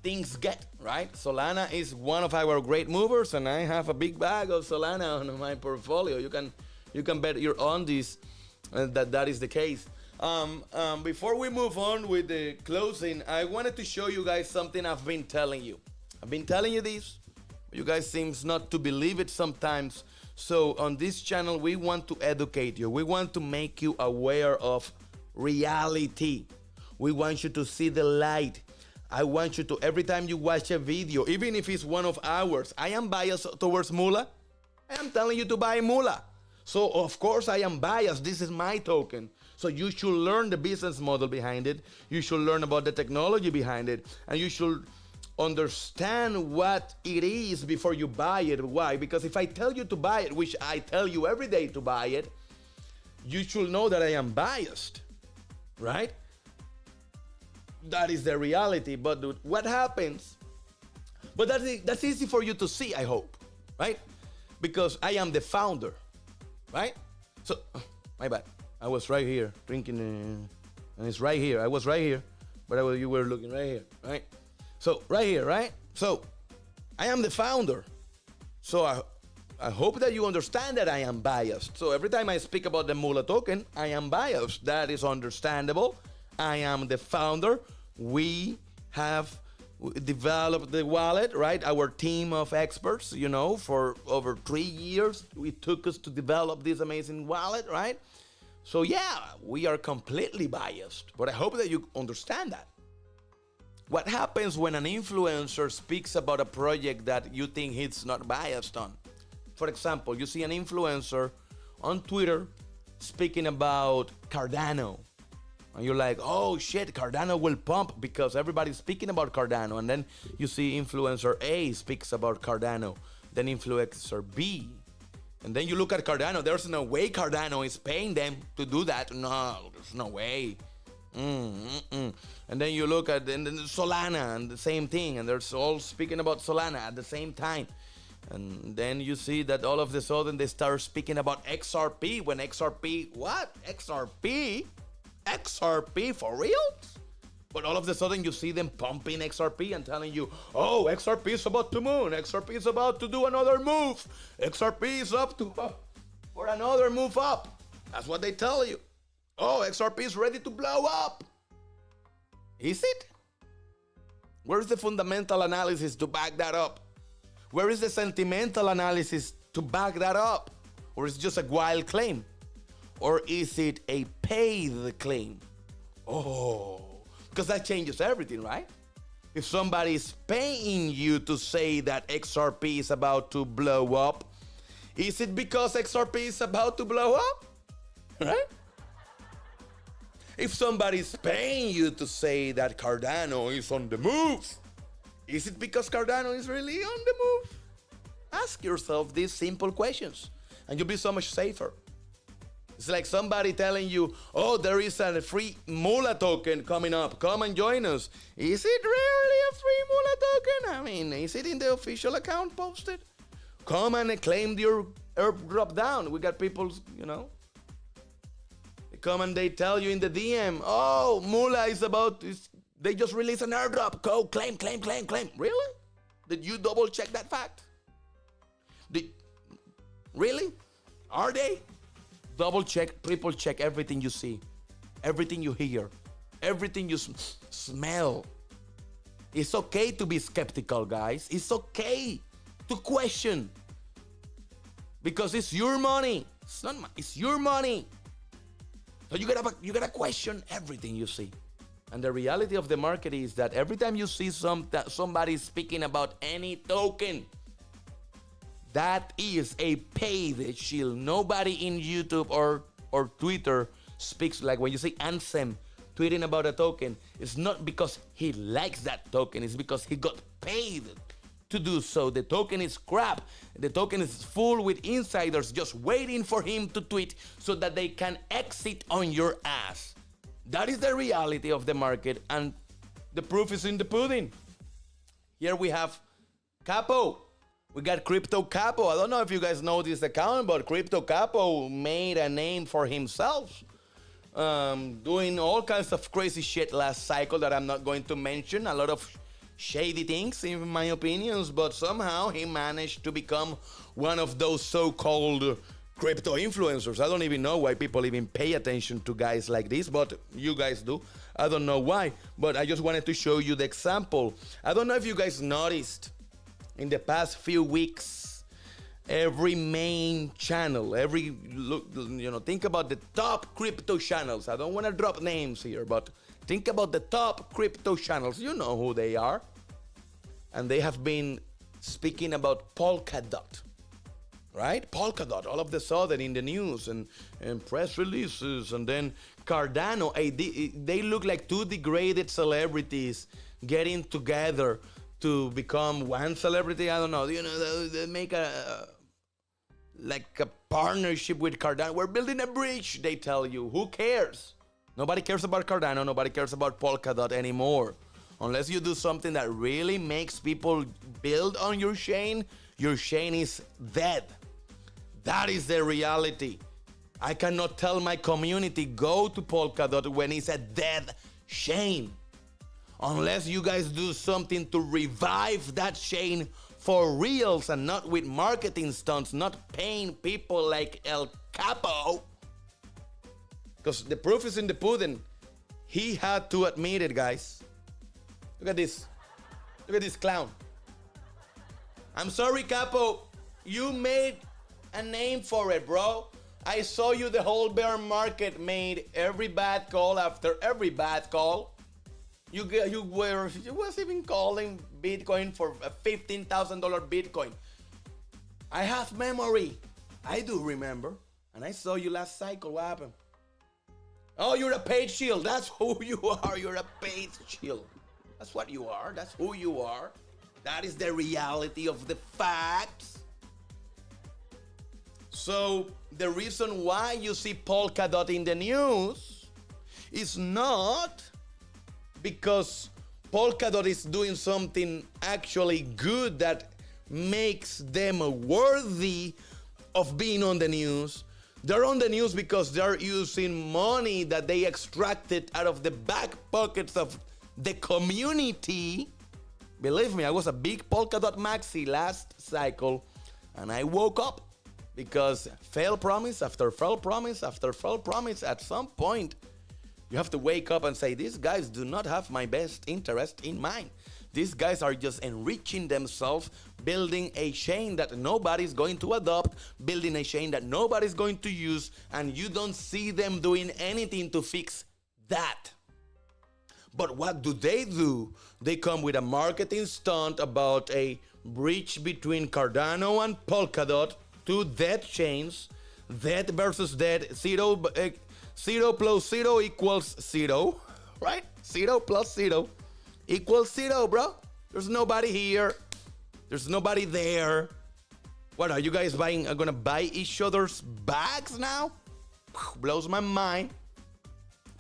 things get, right? Solana is one of our great movers, and I have a big bag of Solana on my portfolio. You can bet you're on this that is the case. Before we move on with the closing, I wanted to show you guys something I've been telling you. I've been telling you this. You guys seems not to believe it sometimes. So on this channel, we want to educate you. We want to make you aware of reality. We want you to see the light. I want you to, every time you watch a video, even if it's one of ours, I am biased towards Mula. I am telling you to buy Mula. So of course I am biased. This is my token. So you should learn the business model behind it. You should learn about the technology behind it. And you should understand what it is before you buy it. Why? Because if I tell you to buy it, which I tell you every day to buy it, you should know that I am biased, right? That is the reality. But dude, what happens? But that's easy for you to see, I hope, right? Because I am the founder, right? So, my bad. I was right here drinking, and it's right here. I was right here, but you were looking right here, right? So, right here, right? So, I am the founder. So, I hope that you understand that I am biased. So, every time I speak about the Mula token, I am biased. That is understandable. I am the founder. We have developed the wallet, right? Our team of experts, for over 3 years, it took us to develop this amazing wallet, right? So yeah, we are completely biased, but I hope that you understand that. What happens when an influencer speaks about a project that you think he's not biased on? For example, you see an influencer on Twitter speaking about Cardano, and you're like, oh shit, Cardano will pump because everybody's speaking about Cardano. And then you see influencer A speaks about Cardano, then influencer B. And then you look at Cardano, there's no way Cardano is paying them to do that. No, there's no way. And then you look at and then Solana and the same thing, and they're all speaking about Solana at the same time. And then you see that all of a sudden they start speaking about XRP when XRP, what? XRP? XRP for real? But all of a sudden you see them pumping XRP and telling you, oh, XRP is about to moon. XRP is about to do another move. XRP is up to for another move up. That's what they tell you. Oh, XRP is ready to blow up. Is it? Where's the fundamental analysis to back that up? Where is the sentimental analysis to back that up? Or is it just a wild claim? Or is it a paid claim? Oh, because that changes everything, right? If somebody is paying you to say that XRP is about to blow up, is it because XRP is about to blow up? Right? If somebody is paying you to say that Cardano is on the move, is it because Cardano is really on the move? Ask yourself these simple questions and you'll be so much safer. It's like somebody telling you, oh, there is a free Mula token coming up. Come and join us. Is it really a free Mula token? I mean, is it in the official account posted? Come and claim your airdrop down. We got people, they come and they tell you in the DM, oh, Mula is they just released an airdrop. Go claim. Really? Did you double check that fact? Really? Are they? Double check, triple check everything you see, everything you hear, everything you smell. It's okay to be skeptical, guys. It's okay to question. Because it's your money. It's not mine. It's your money. So you gotta question everything you see. And the reality of the market is that every time you see somebody speaking about any token, that is a paid shield. Nobody in YouTube or Twitter speaks like when you see Ansem tweeting about a token. It's not because he likes that token. It's because he got paid to do so. The token is crap. The token is full with insiders just waiting for him to tweet so that they can exit on your ass. That is the reality of the market, and the proof is in the pudding. Here we have Capo. We got Crypto Capo. I don't know if you guys know this account, but Crypto Capo made a name for himself, doing all kinds of crazy shit last cycle that I'm not going to mention. A lot of shady things, in my opinions, but somehow he managed to become one of those so-called crypto influencers. I don't even know why people even pay attention to guys like this, but you guys do. I don't know why, but I just wanted to show you the example. I don't know if you guys noticed in the past few weeks, every main channel, think about the top crypto channels. I don't want to drop names here, but think about the top crypto channels. You know who they are. And they have been speaking about Polkadot, right? Polkadot, all of a sudden in the news and press releases. And then Cardano, they look like two degraded celebrities getting together to become one celebrity. I don't know. They make a partnership with Cardano. We're building a bridge, they tell you. Who cares? Nobody cares about Cardano. Nobody cares about Polkadot anymore. Unless you do something that really makes people build on your chain is dead. That is the reality. I cannot tell my community, go to Polkadot when it's a dead chain. Unless you guys do something to revive that chain for reals and not with marketing stunts, not paying people like El Capo. Because the proof is in the pudding. He had to admit it, guys. Look at this. Look at this clown. I'm sorry, Capo. You made a name for it, bro. I saw you the whole bear market made every bad call after every bad call. You was even calling Bitcoin for a $15,000 Bitcoin. I have memory. I do remember. And I saw you last cycle. What happened? Oh, you're a paid shield. That's who you are. You're a paid shield. That's what you are. That's who you are. That is the reality of the facts. So the reason why you see Polkadot in the news is not because Polkadot is doing something actually good that makes them worthy of being on the news. They're on the news because they're using money that they extracted out of the back pockets of the community. Believe me, I was a big Polkadot maxi last cycle, and I woke up because failed promise after failed promise after failed promise. At some point, you have to wake up and say, these guys do not have my best interest in mind. These guys are just enriching themselves, building a chain that nobody's going to adopt, building a chain that nobody's going to use, and you don't see them doing anything to fix that. But what do? They come with a marketing stunt about a bridge between Cardano and Polkadot, two dead chains, dead versus dead, zero plus zero equals zero, right? 0 plus 0 equals 0, bro. There's nobody here. There's nobody there. What are you guys buying? Are gonna buy each other's bags now? Blows my mind.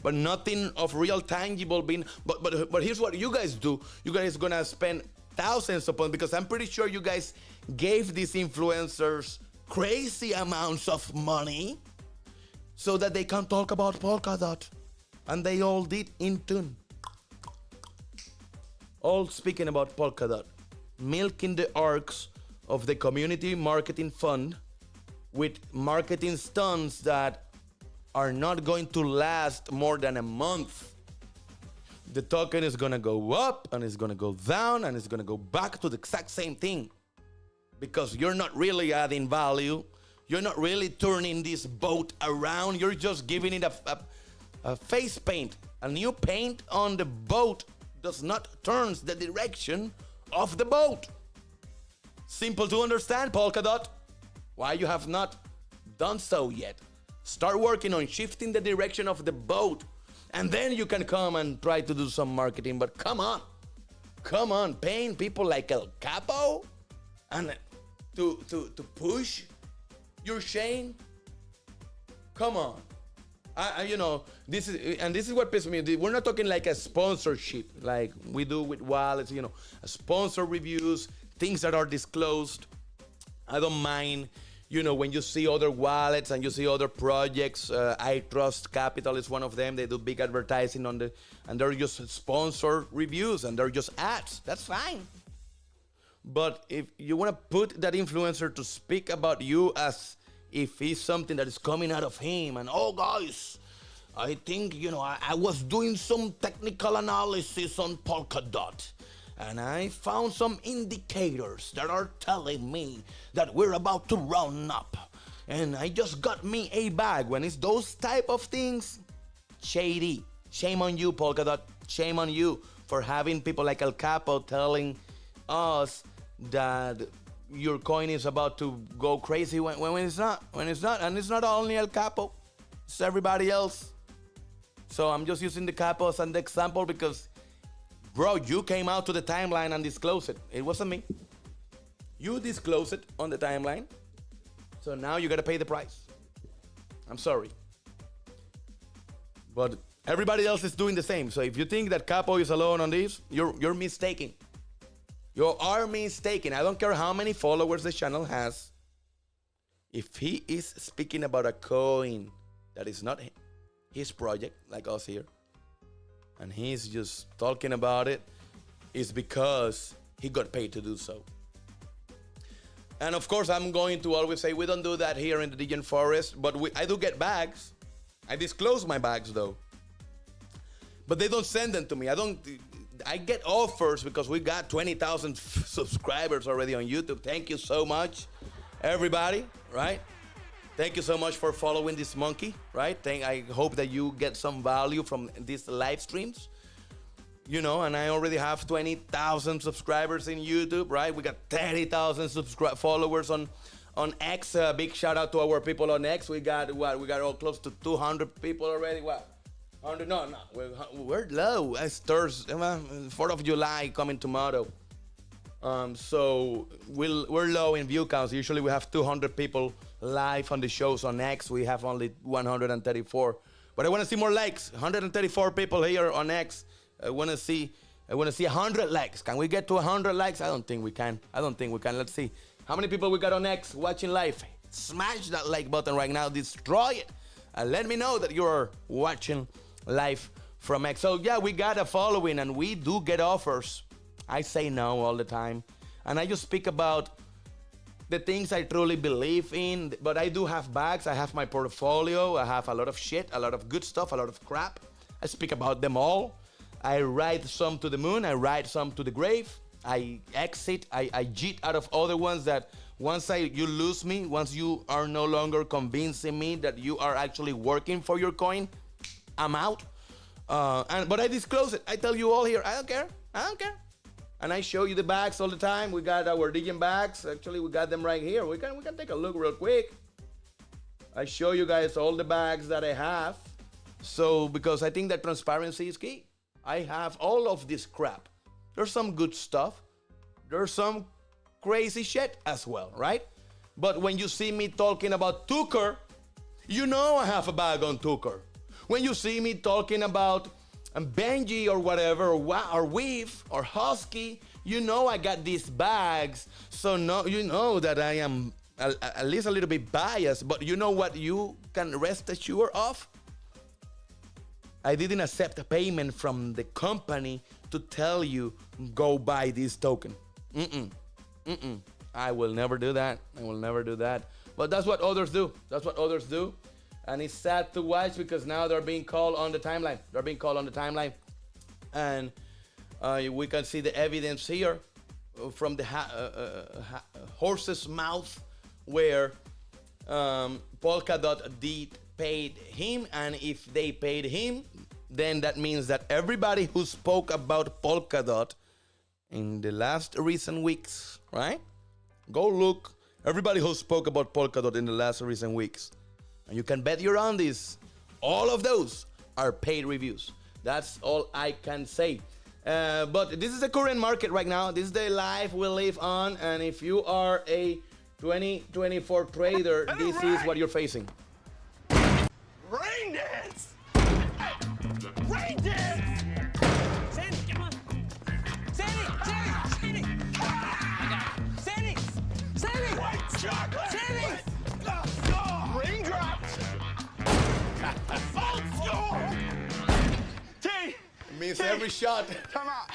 But nothing of real tangible being. But here's what you guys do. You guys gonna spend thousands upon, because I'm pretty sure you guys gave these influencers crazy amounts of money so that they can talk about Polkadot. And they all did in tune. All speaking about Polkadot. Milking the arcs of the community marketing fund with marketing stunts that are not going to last more than a month. The token is gonna go up and it's gonna go down and it's gonna go back to the exact same thing, because you're not really adding value. You're not really turning this boat around. You're just giving it a face paint. A new paint on the boat does not turn the direction of the boat. Simple to understand, Polkadot. Why you have not done so yet? Start working on shifting the direction of the boat, and then you can come and try to do some marketing. But come on, paying people like El Capo and to push your chain. Come on. This is what pisses me. We're not talking like a sponsorship like we do with wallets, a sponsor reviews, things that are disclosed. I don't mind, when you see other wallets and you see other projects. I Trust Capital is one of them. They do big advertising and they're just sponsor reviews and they're just ads. That's fine. But if you want to put that influencer to speak about you as if it's something that is coming out of him, and guys, I think, I was doing some technical analysis on Polkadot, and I found some indicators that are telling me that we're about to run up, and I just got me a bag. When it's those type of things, shady. Shame on you, Polkadot. Shame on you for having people like El Capo telling us that your coin is about to go crazy when it's not. And it's not only El Capo, it's everybody else. So I'm just using the Capo as an example because, bro, you came out to the timeline and disclosed it. It wasn't me. You disclosed it on the timeline. So now you gotta pay the price. I'm sorry. But everybody else is doing the same. So if you think that Capo is alone on this, you're mistaken. You are mistaken. I don't care how many followers the channel has. If he is speaking about a coin that is not his project, like us here, and he's just talking about it, it's because he got paid to do so. And of course, I'm going to always say we don't do that here in the Degen Forest, but I do get bags. I disclose my bags though. But they don't send them to me. I get offers because we got 20,000 subscribers already on YouTube. Thank you so much, everybody, right? Thank you so much for following this monkey, right? I hope that you get some value from these live streams. And I already have 20,000 subscribers in YouTube, right? We got 30,000 followers on X. Big shout out to our people on X. We got all close to 200 people already. What? 100? No, we're low. It's Thursday, 4th of July coming tomorrow. So we're low in view counts. Usually we have 200 people live on the shows on X. We have only 134. But I want to see more likes. 134 people here on X. I want to see 100 likes. Can we get to 100 likes? I don't think we can. Let's see. How many people we got on X watching live? Smash that like button right now. Destroy it. And let me know that you're watching live from X. So yeah, we got a following and we do get offers. I say no all the time. And I just speak about the things I truly believe in. But I do have bags. I have my portfolio. I have a lot of shit, a lot of good stuff, a lot of crap. I speak about them all. I ride some to the moon. I ride some to the grave. I exit. I cheat out of other ones that once you lose me, once you are no longer convincing me that you are actually working for your coin, I'm out. But I disclose it. I tell you all here, I don't care. And I show you the bags all the time. We got our Degen bags. Actually, we got them right here. We can take a look real quick. I show you guys all the bags that I have. So, because I think that transparency is key. I have all of this crap. There's some good stuff. There's some crazy shit as well, right? But when you see me talking about Tucker, you know I have a bag on Tucker. When you see me talking about Benji or whatever, or Weave or Husky, you know I got these bags. So no, you know that I am at least a little bit biased, but you know what you can rest assured of? I didn't accept a payment from the company to tell you, go buy this token. I will never do that. But that's what others do. And it's sad to watch because now they're being called on the timeline. And we can see the evidence here from the horse's mouth where Polkadot did paid him, and if they paid him, then that means that everybody who spoke about Polkadot in the last recent weeks, right? Go look. Everybody who spoke about Polkadot in the last recent weeks, and you can bet you're on this. All of those are paid reviews. That's all I can say. But this is the current market right now. This is the life we live on, and if you are a 2024 trader, this is what you're facing. Rain dance! Rain dance! Sandy, come on! Sandy! White chocolate! Sandy! Raindrops! Old school! T! It means every shot. Come out!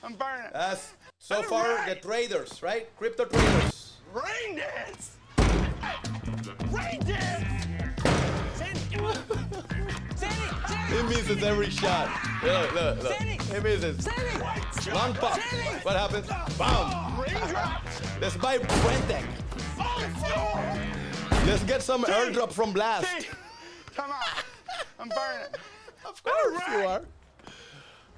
I'm burning. That's so far the traders, right? Crypto traders. Rain dance! Rain dance! He misses every shot. Look. He misses. Long pop. What happens? Bam! Let's buy Brentec. Let's get some airdrop from Blast. Come on. I'm burning. Of course you are.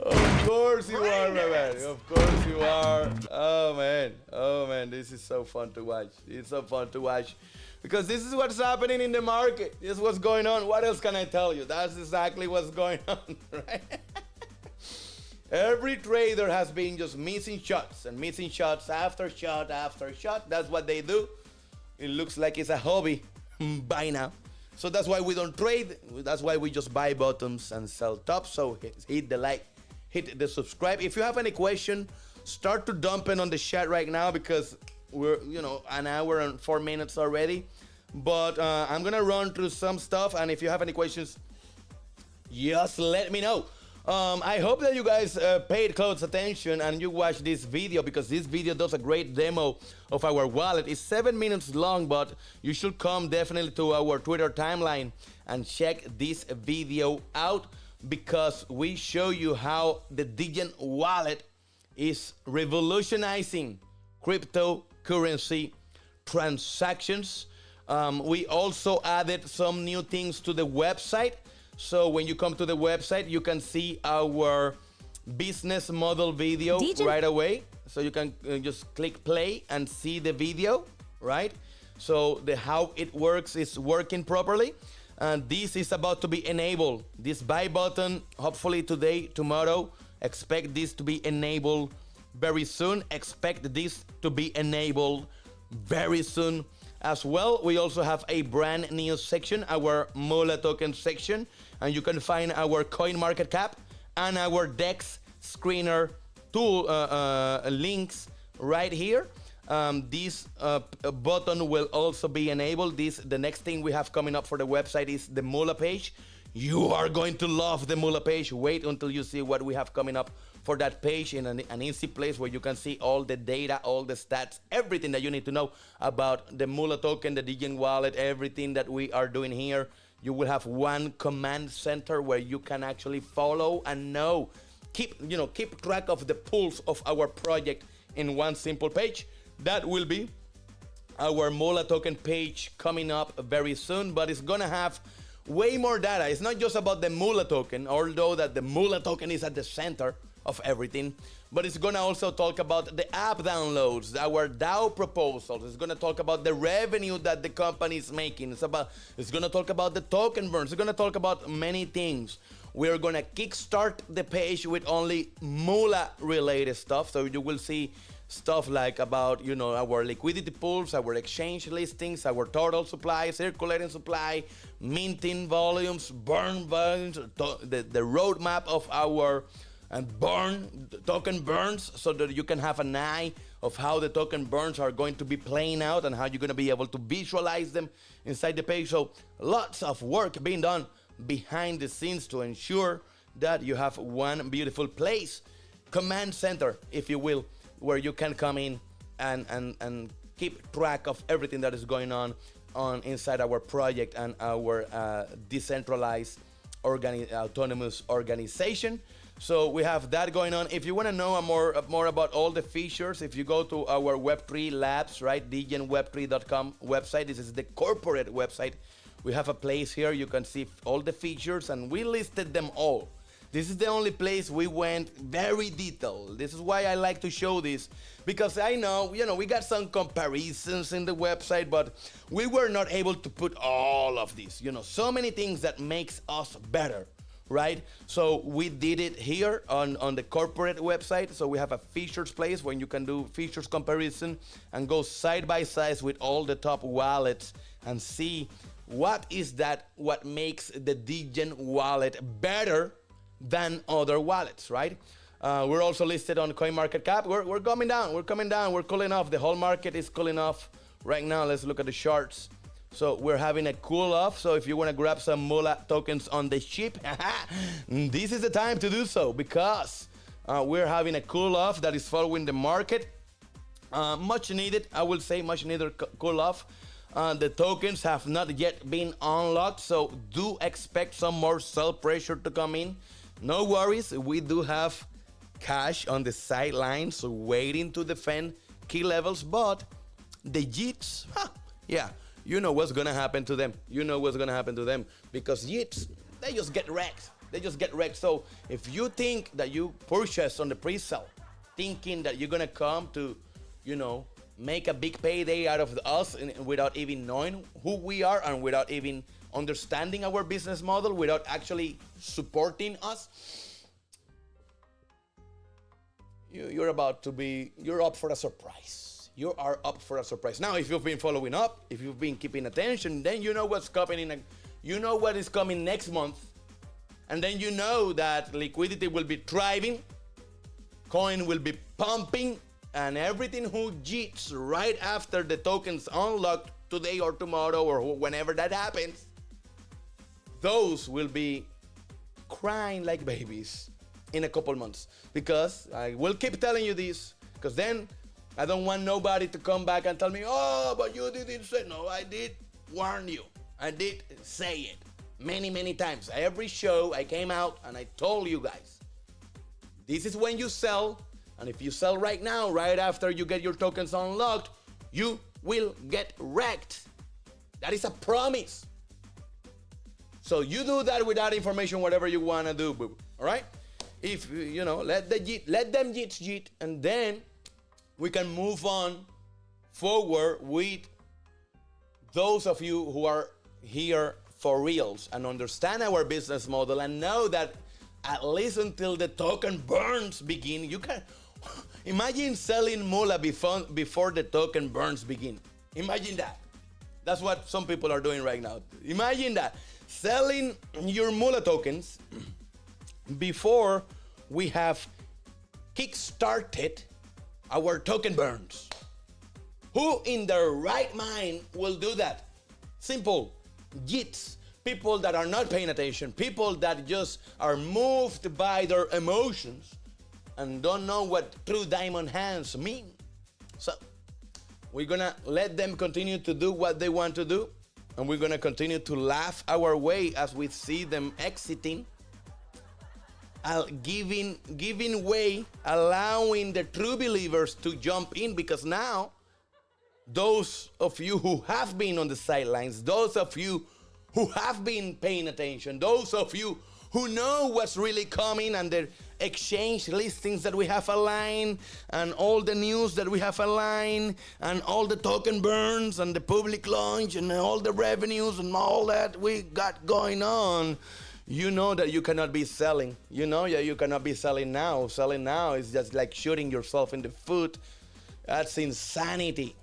Of course you are, my man. Of course you are. Oh man, this is so fun to watch. It's so fun to watch. Because this is what's happening in the market. This is what's going on. What else can I tell you? That's exactly what's going on, right? Every trader has been just missing shots and missing shots after shot after shot. That's what they do. It looks like it's a hobby by now. So that's why we don't trade. That's why we just buy bottoms and sell tops. So hit the like, hit the subscribe. If you have any question, start to dump in on the chat right now because we're, an hour and 4 minutes already. But I'm gonna run through some stuff, and if you have any questions, just let me know. I hope that you guys paid close attention and you watched this video because this video does a great demo of our wallet. It's 7 minutes long, but you should come definitely to our Twitter timeline and check this video out because we show you how the Degen wallet is revolutionizing cryptocurrency transactions. We also added some new things to the website. So when you come to the website, you can see our business model video right away. So you can just click play and see the video, right? So the how it works is working properly. And this is about to be enabled. This buy button, hopefully today, tomorrow, expect this to be enabled very soon. Expect this to be enabled very soon As well, we also have a brand new section, our Mula token section, and you can find our coin market cap and our DEX screener tool links right here. This button will also be enabled. The next thing we have coming up for the website is the Mula page. You are going to love the Mula page. Wait until you see what we have coming up for that page in an easy place where you can see all the data, all the stats, everything that you need to know about the Mula token, the Degen wallet, everything that we are doing here. You will have one command center where you can actually follow and know, keep track of the pulse of our project in one simple page. That will be our Mula token page coming up very soon, but it's gonna have way more data. It's not just about the Mula token, although that the Mula token is at the center of everything, but it's gonna also talk about the app downloads, our DAO proposals. It's gonna talk about the revenue that the company is making. It's gonna talk about the token burns. It's gonna talk about many things. We're gonna kickstart the page with only Mula related stuff, so you will see stuff like about our liquidity pools, our exchange listings, our total supply, circulating supply, minting volumes, burn volumes, the roadmap of our token burns, so that you can have an eye of how the token burns are going to be playing out and how you're going to be able to visualize them inside the page. So lots of work being done behind the scenes to ensure that you have one beautiful place, command center, if you will, where you can come in and keep track of everything that is going on inside our project and our decentralized autonomous organization. So we have that going on. If you want to know more about all the features, if you go to our Web3 Labs, right, degenweb3.com website, this is the corporate website. We have a place here, you can see all the features, and we listed them all. This is the only place we went very detailed. This is why I like to show this, because I know, we got some comparisons in the website, but we were not able to put all of this, so many things that makes us better, right? So we did it here on the corporate website. So we have a features place when you can do features comparison and go side by side with all the top wallets and see what makes the Degen wallet better than other wallets, right? We're also listed on CoinMarketCap. We're coming down. We're cooling off. The whole market is cooling off right now. Let's look at the charts. So we're having a cool off. So if you want to grab some Mula tokens on the ship, this is the time to do so, because we're having a cool off that is following the market. Much needed, I will say, much needed cool off. The tokens have not yet been unlocked, so do expect some more sell pressure to come in. No worries, we do have cash on the sidelines waiting to defend key levels, but the JITs, yeah, you know what's gonna happen to them. Because JITs, they just get wrecked. So if you think that you purchase on the pre-sale, thinking that you're gonna come to, make a big payday out of us without even knowing who we are and without even understanding our business model, without actually supporting us, you're up for a surprise. You are up for a surprise. Now, if you've been following up, if you've been keeping attention, then you know what's coming you know what is coming next month. And then you know that liquidity will be thriving, coin will be pumping, and everything who JITs right after the tokens unlocked today or tomorrow or whenever that happens, those will be crying like babies in a couple months. Because I will keep telling you this, because then I don't want nobody to come back and tell me, oh, but you didn't say. No, I did warn you. I did say it many, many times. Every show I came out and I told you guys, this is when you sell. And if you sell right now, right after you get your tokens unlocked, you will get wrecked. That is a promise. So you do that with that information, whatever you want to do, boo. All right? If, let them JIT, and then we can move on forward with those of you who are here for reals and understand our business model and know that at least until the token burns begin, you can imagine selling Mula before the token burns begin. Imagine that. That's what some people are doing right now. Imagine that. Selling your Mula tokens before we have kickstarted our token burns. Who in their right mind will do that? Simple. Gits. People that are not paying attention. People that just are moved by their emotions and don't know what true diamond hands mean. So we're gonna let them continue to do what they want to do, and we're gonna continue to laugh our way as we see them exiting, giving way, allowing the true believers to jump in, because now those of you who have been on the sidelines, those of you who have been paying attention, those of you who know what's really coming and the exchange listings that we have aligned and all the news that we have aligned and all the token burns and the public launch and all the revenues and all that we got going on, you know that you cannot be selling. You know that you cannot be selling now. Selling now is just like shooting yourself in the foot. That's insanity.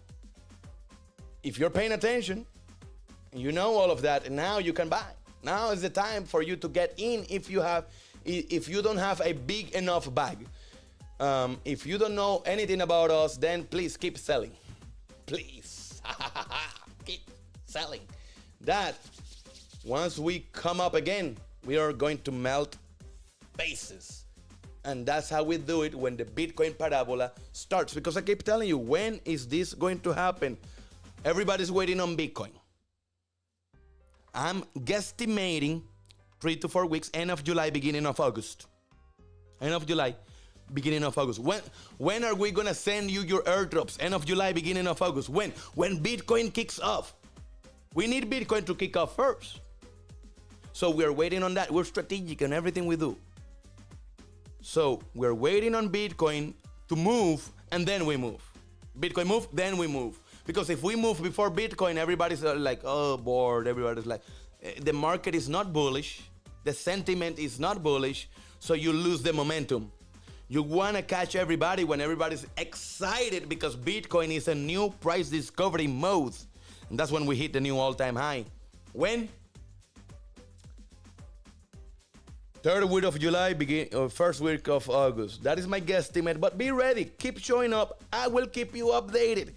If you're paying attention, you know all of that, and now you can buy. Now is the time for you to get in if you don't have a big enough bag. If you don't know anything about us, then please keep selling. Please. Keep selling. That, once we come up again, we are going to melt bases. And that's how we do it when the Bitcoin parabola starts. Because I keep telling you, when is this going to happen? Everybody's waiting on Bitcoin. I'm guesstimating 3 to 4 weeks, end of July, beginning of August. End of July, beginning of August. When are we gonna send you your airdrops? End of July, beginning of August. When Bitcoin kicks off. We need Bitcoin to kick off first. So we're waiting on that. We're strategic in everything we do. So we're waiting on Bitcoin to move, and then we move. Bitcoin move, then we move. Because if we move before Bitcoin, everybody's like, oh, bored. Everybody's like, the market is not bullish. The sentiment is not bullish. So you lose the momentum. You want to catch everybody when everybody's excited because Bitcoin is a new price discovery mode. And that's when we hit the new all-time high. When? Third week of July, first week of August. That is my guesstimate. But be ready. Keep showing up. I will keep you updated.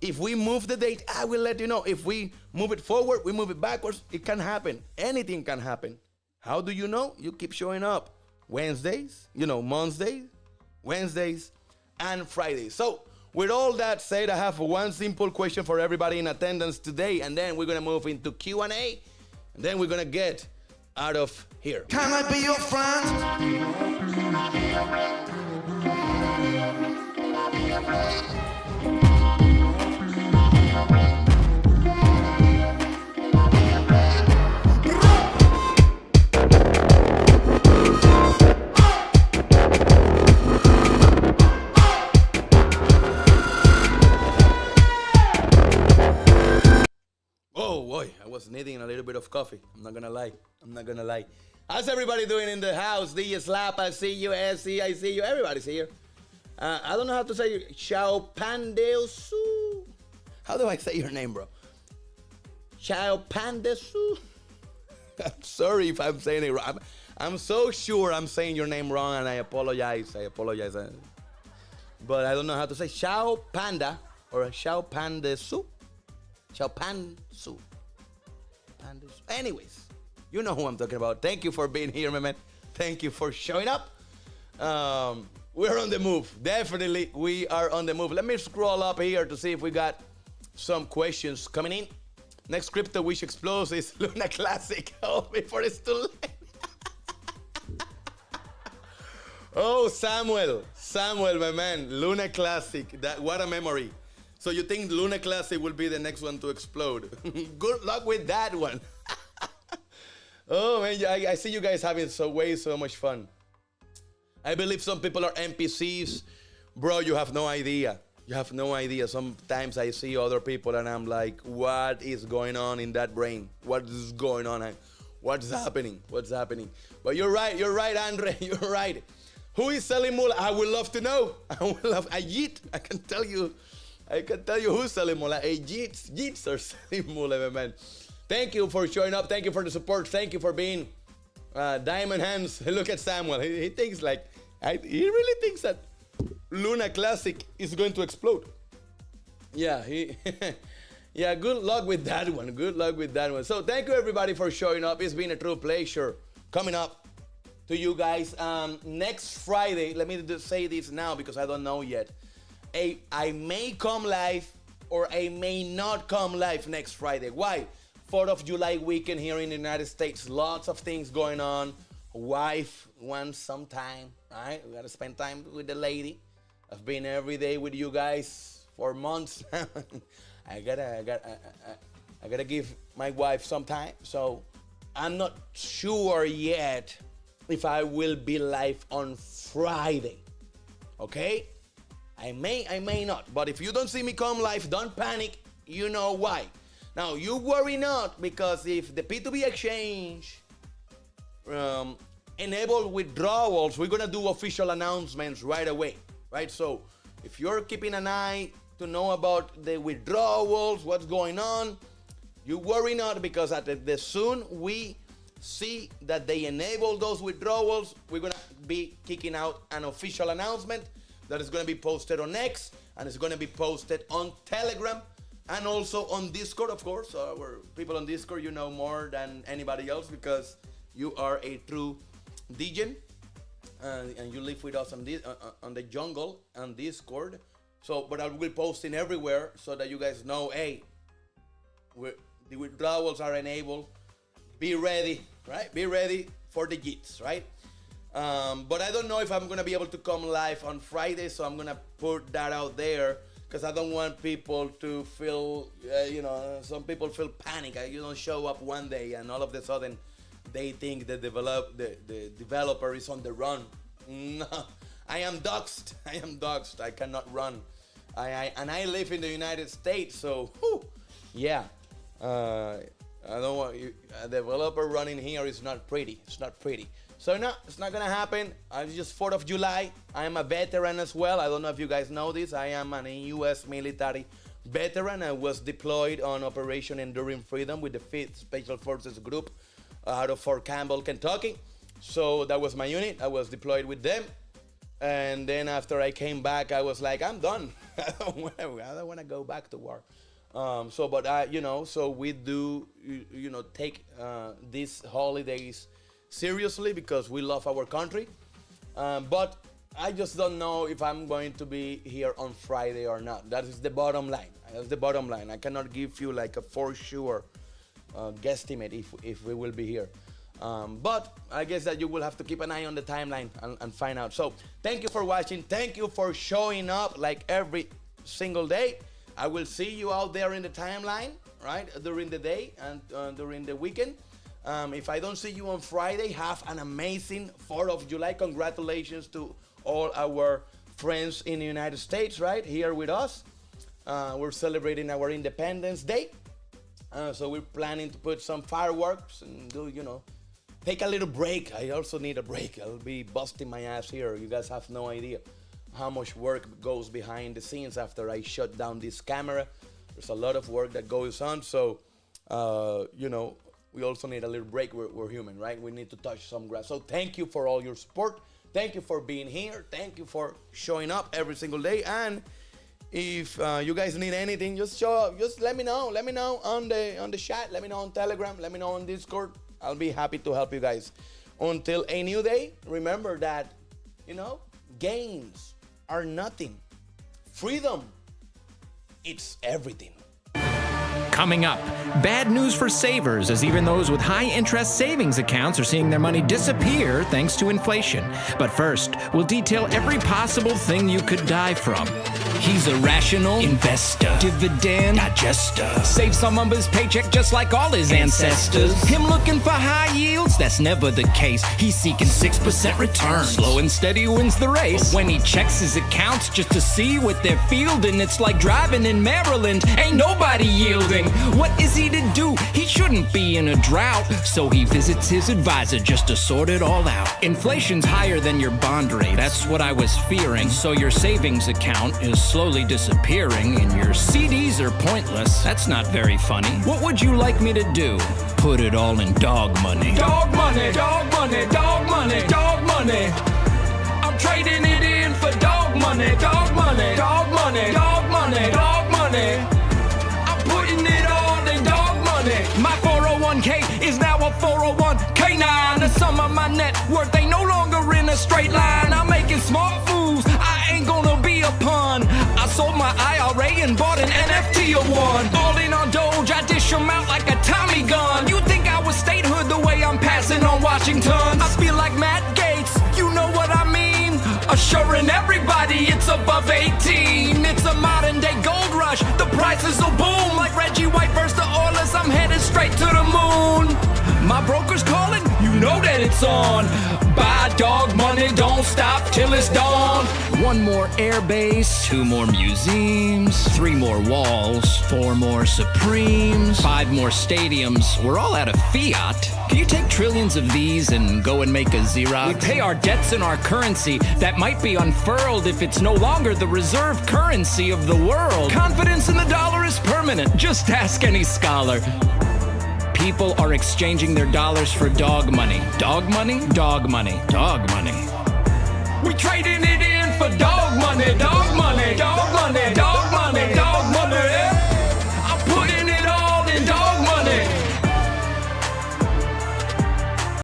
If we move the date, I will let you know. If we move it forward, we move it backwards, it can happen. Anything can happen. How do you know? You keep showing up. Wednesdays, Mondays, Wednesdays, and Fridays. So, with all that said, I have one simple question for everybody in attendance today, and then we're going to move into Q&A, and then we're going to get out of here. Can I be your friend? Oh boy, I was needing a little bit of coffee. I'm not gonna lie. How's everybody doing in the house? DJ Slap, I see you. SC, I see you. Everybody's here. I don't know how to say Chao-Pandesu. How do I say your name, bro? Chao-Pandesu. I'm sorry if I'm saying it wrong. I'm so sure I'm saying your name wrong, and I apologize. But I don't know how to say Xiao Panda or Chao-Pandesu. Chao-Pansu. Anyways, you know who I'm talking about. Thank you for being here, my man. Thank you for showing up. We're on the move. Definitely, we are on the move. Let me scroll up here to see if we got some questions coming in. Next Crypto Wish Explodes is Luna Classic. Oh, before it's too late. Oh, Samuel, my man. Luna Classic. What a memory. So you think Luna Classic will be the next one to explode? Good luck with that one. Oh man, I see you guys having so much fun. I believe some people are NPCs. Bro, you have no idea. Sometimes I see other people and I'm like, what is going on in that brain? What is going on? What's happening? But you're right, Andre. You're right. Who is selling Mula? I would love to know. I can tell you I can tell you who's selling mula. Hey, Jeets are selling mula, my man. Thank you for showing up. Thank you for the support. Thank you for being diamond hands. Look at Samuel. He thinks like, he really thinks that Luna Classic is going to explode. Yeah, yeah, good luck with that one. Good luck with that one. So thank you everybody for showing up. It's been a true pleasure coming up to you guys. Next Friday, let me just say this now because I don't know yet. I may come live or I may not come live next Friday. Why? 4th of July weekend here in the United States. Lots of things going on. Wife wants some time, right? We gotta spend time with the lady. I've been every day with you guys for months. I gotta give my wife some time. So I'm not sure yet if I will be live on Friday. Okay? I may not. But if you don't see me come live, don't panic. You know why. Now, you worry not, because if the P2P exchange enable withdrawals, we're gonna do official announcements right away, right? So if you're keeping an eye to know about the withdrawals, what's going on, you worry not, because the soon we see that they enable those withdrawals, we're gonna be kicking out an official announcement that is gonna be posted on X, and it's gonna be posted on Telegram, and also on Discord, of course. We're people on Discord, you know more than anybody else because you are a true Degen, and you live with us on the jungle on Discord. So, but I will be posting everywhere so that you guys know, hey, the withdrawals are enabled. Be ready, right? Be ready for the Jits, right? But I don't know if I'm gonna be able to come live on Friday, so I'm gonna put that out there. Because I don't want people to feel, some people feel panic. You don't show up one day and all of a sudden they think the developer is on the run. No, I am doxxed. I cannot run. And I live in the United States, so yeah. I don't want a developer running here is not pretty. It's not pretty. So no, it's not gonna happen. It's just 4th of July. I am a veteran as well. I don't know if you guys know this. I am an U.S. military veteran. I was deployed on Operation Enduring Freedom with the 5th Special Forces Group out of Fort Campbell, Kentucky. So that was my unit. I was deployed with them. And then after I came back, I was like, I'm done. I don't want to go back to war. So we do, take these holidays seriously because we love our country. But I just don't know if I'm going to be here on Friday or not. That is the bottom line. That's the bottom line. I cannot give you like a for sure guesstimate if we will be here. But I guess that you will have to keep an eye on the timeline and find out. So thank you for watching. Thank you for showing up like every single day. I will see you out there in the timeline, right, during the day and during the weekend. If I don't see you on Friday, have an amazing 4th of July. Congratulations to all our friends in the United States, right, here with us. We're celebrating our Independence Day. So we're planning to put some fireworks and do, take a little break. I also need a break. I'll be busting my ass here. You guys have no idea how much work goes behind the scenes after I shut down this camera. There's a lot of work that goes on. So, we also need a little break. We're human, right? We need to touch some grass. So thank you for all your support. Thank you for being here. Thank you for showing up every single day. And if you guys need anything, just show up. Just let me know. Let me know on the chat. Let me know on Telegram. Let me know on Discord. I'll be happy to help you guys. Until a new day, remember that, gains are nothing. Freedom, it's everything. Coming up, bad news for savers, as even those with high-interest savings accounts are seeing their money disappear thanks to inflation. But first, we'll detail every possible thing you could die from. He's a rational investor, dividend digester, saves some of his paycheck just like all his ancestors. Him looking for high yields? That's never the case. He's seeking 6% returns. Slow and steady wins the race. But when he checks his accounts just to see what they're fielding, it's like driving in Maryland. Ain't nobody yielding. What is he to do? He shouldn't be in a drought. So he visits his advisor just to sort it all out. Inflation's higher than your bond rate. That's what I was fearing. So your savings account is slowly disappearing and your CDs are pointless. That's not very funny. What would you like me to do? Put it all in dog money. Dog money, dog money, dog money, dog money. I'm trading it in for dog money, dog money, dog money, dog money, dog money. I'm putting it all in dog money. My 401k is now a 401k9. The sum of my net worth ain't no longer in a straight line. I'm making smart moves, I ain't gonna be a pun. I sold my IRA and bought an NFT of one. All in on Doge, I dish them out like a Tommy gun. You think I was statehood the way I'm passing on Washington? I feel like Matt Gates, you know what I mean? Assuring everybody it's above 18. It's a modern day gold rush, the prices will boom. Like Reggie White versus the Oilers, I'm headed straight to the moon. My broker's calling, you know that it's on. Buy dog money, don't stop till it's dawn. 1 more airbase, 2 more museums, 3 more walls, 4 more Supremes, 5 more stadiums. We're all out of fiat. Can you take trillions of these and go and make a Xerox? We pay our debts in our currency that might be unfurled if it's no longer the reserve currency of the world. Confidence in the dollar is permanent. Just ask any scholar. People are exchanging their dollars for dog money. Dog money? Dog money. Dog money. We trading it in for dog money. Dog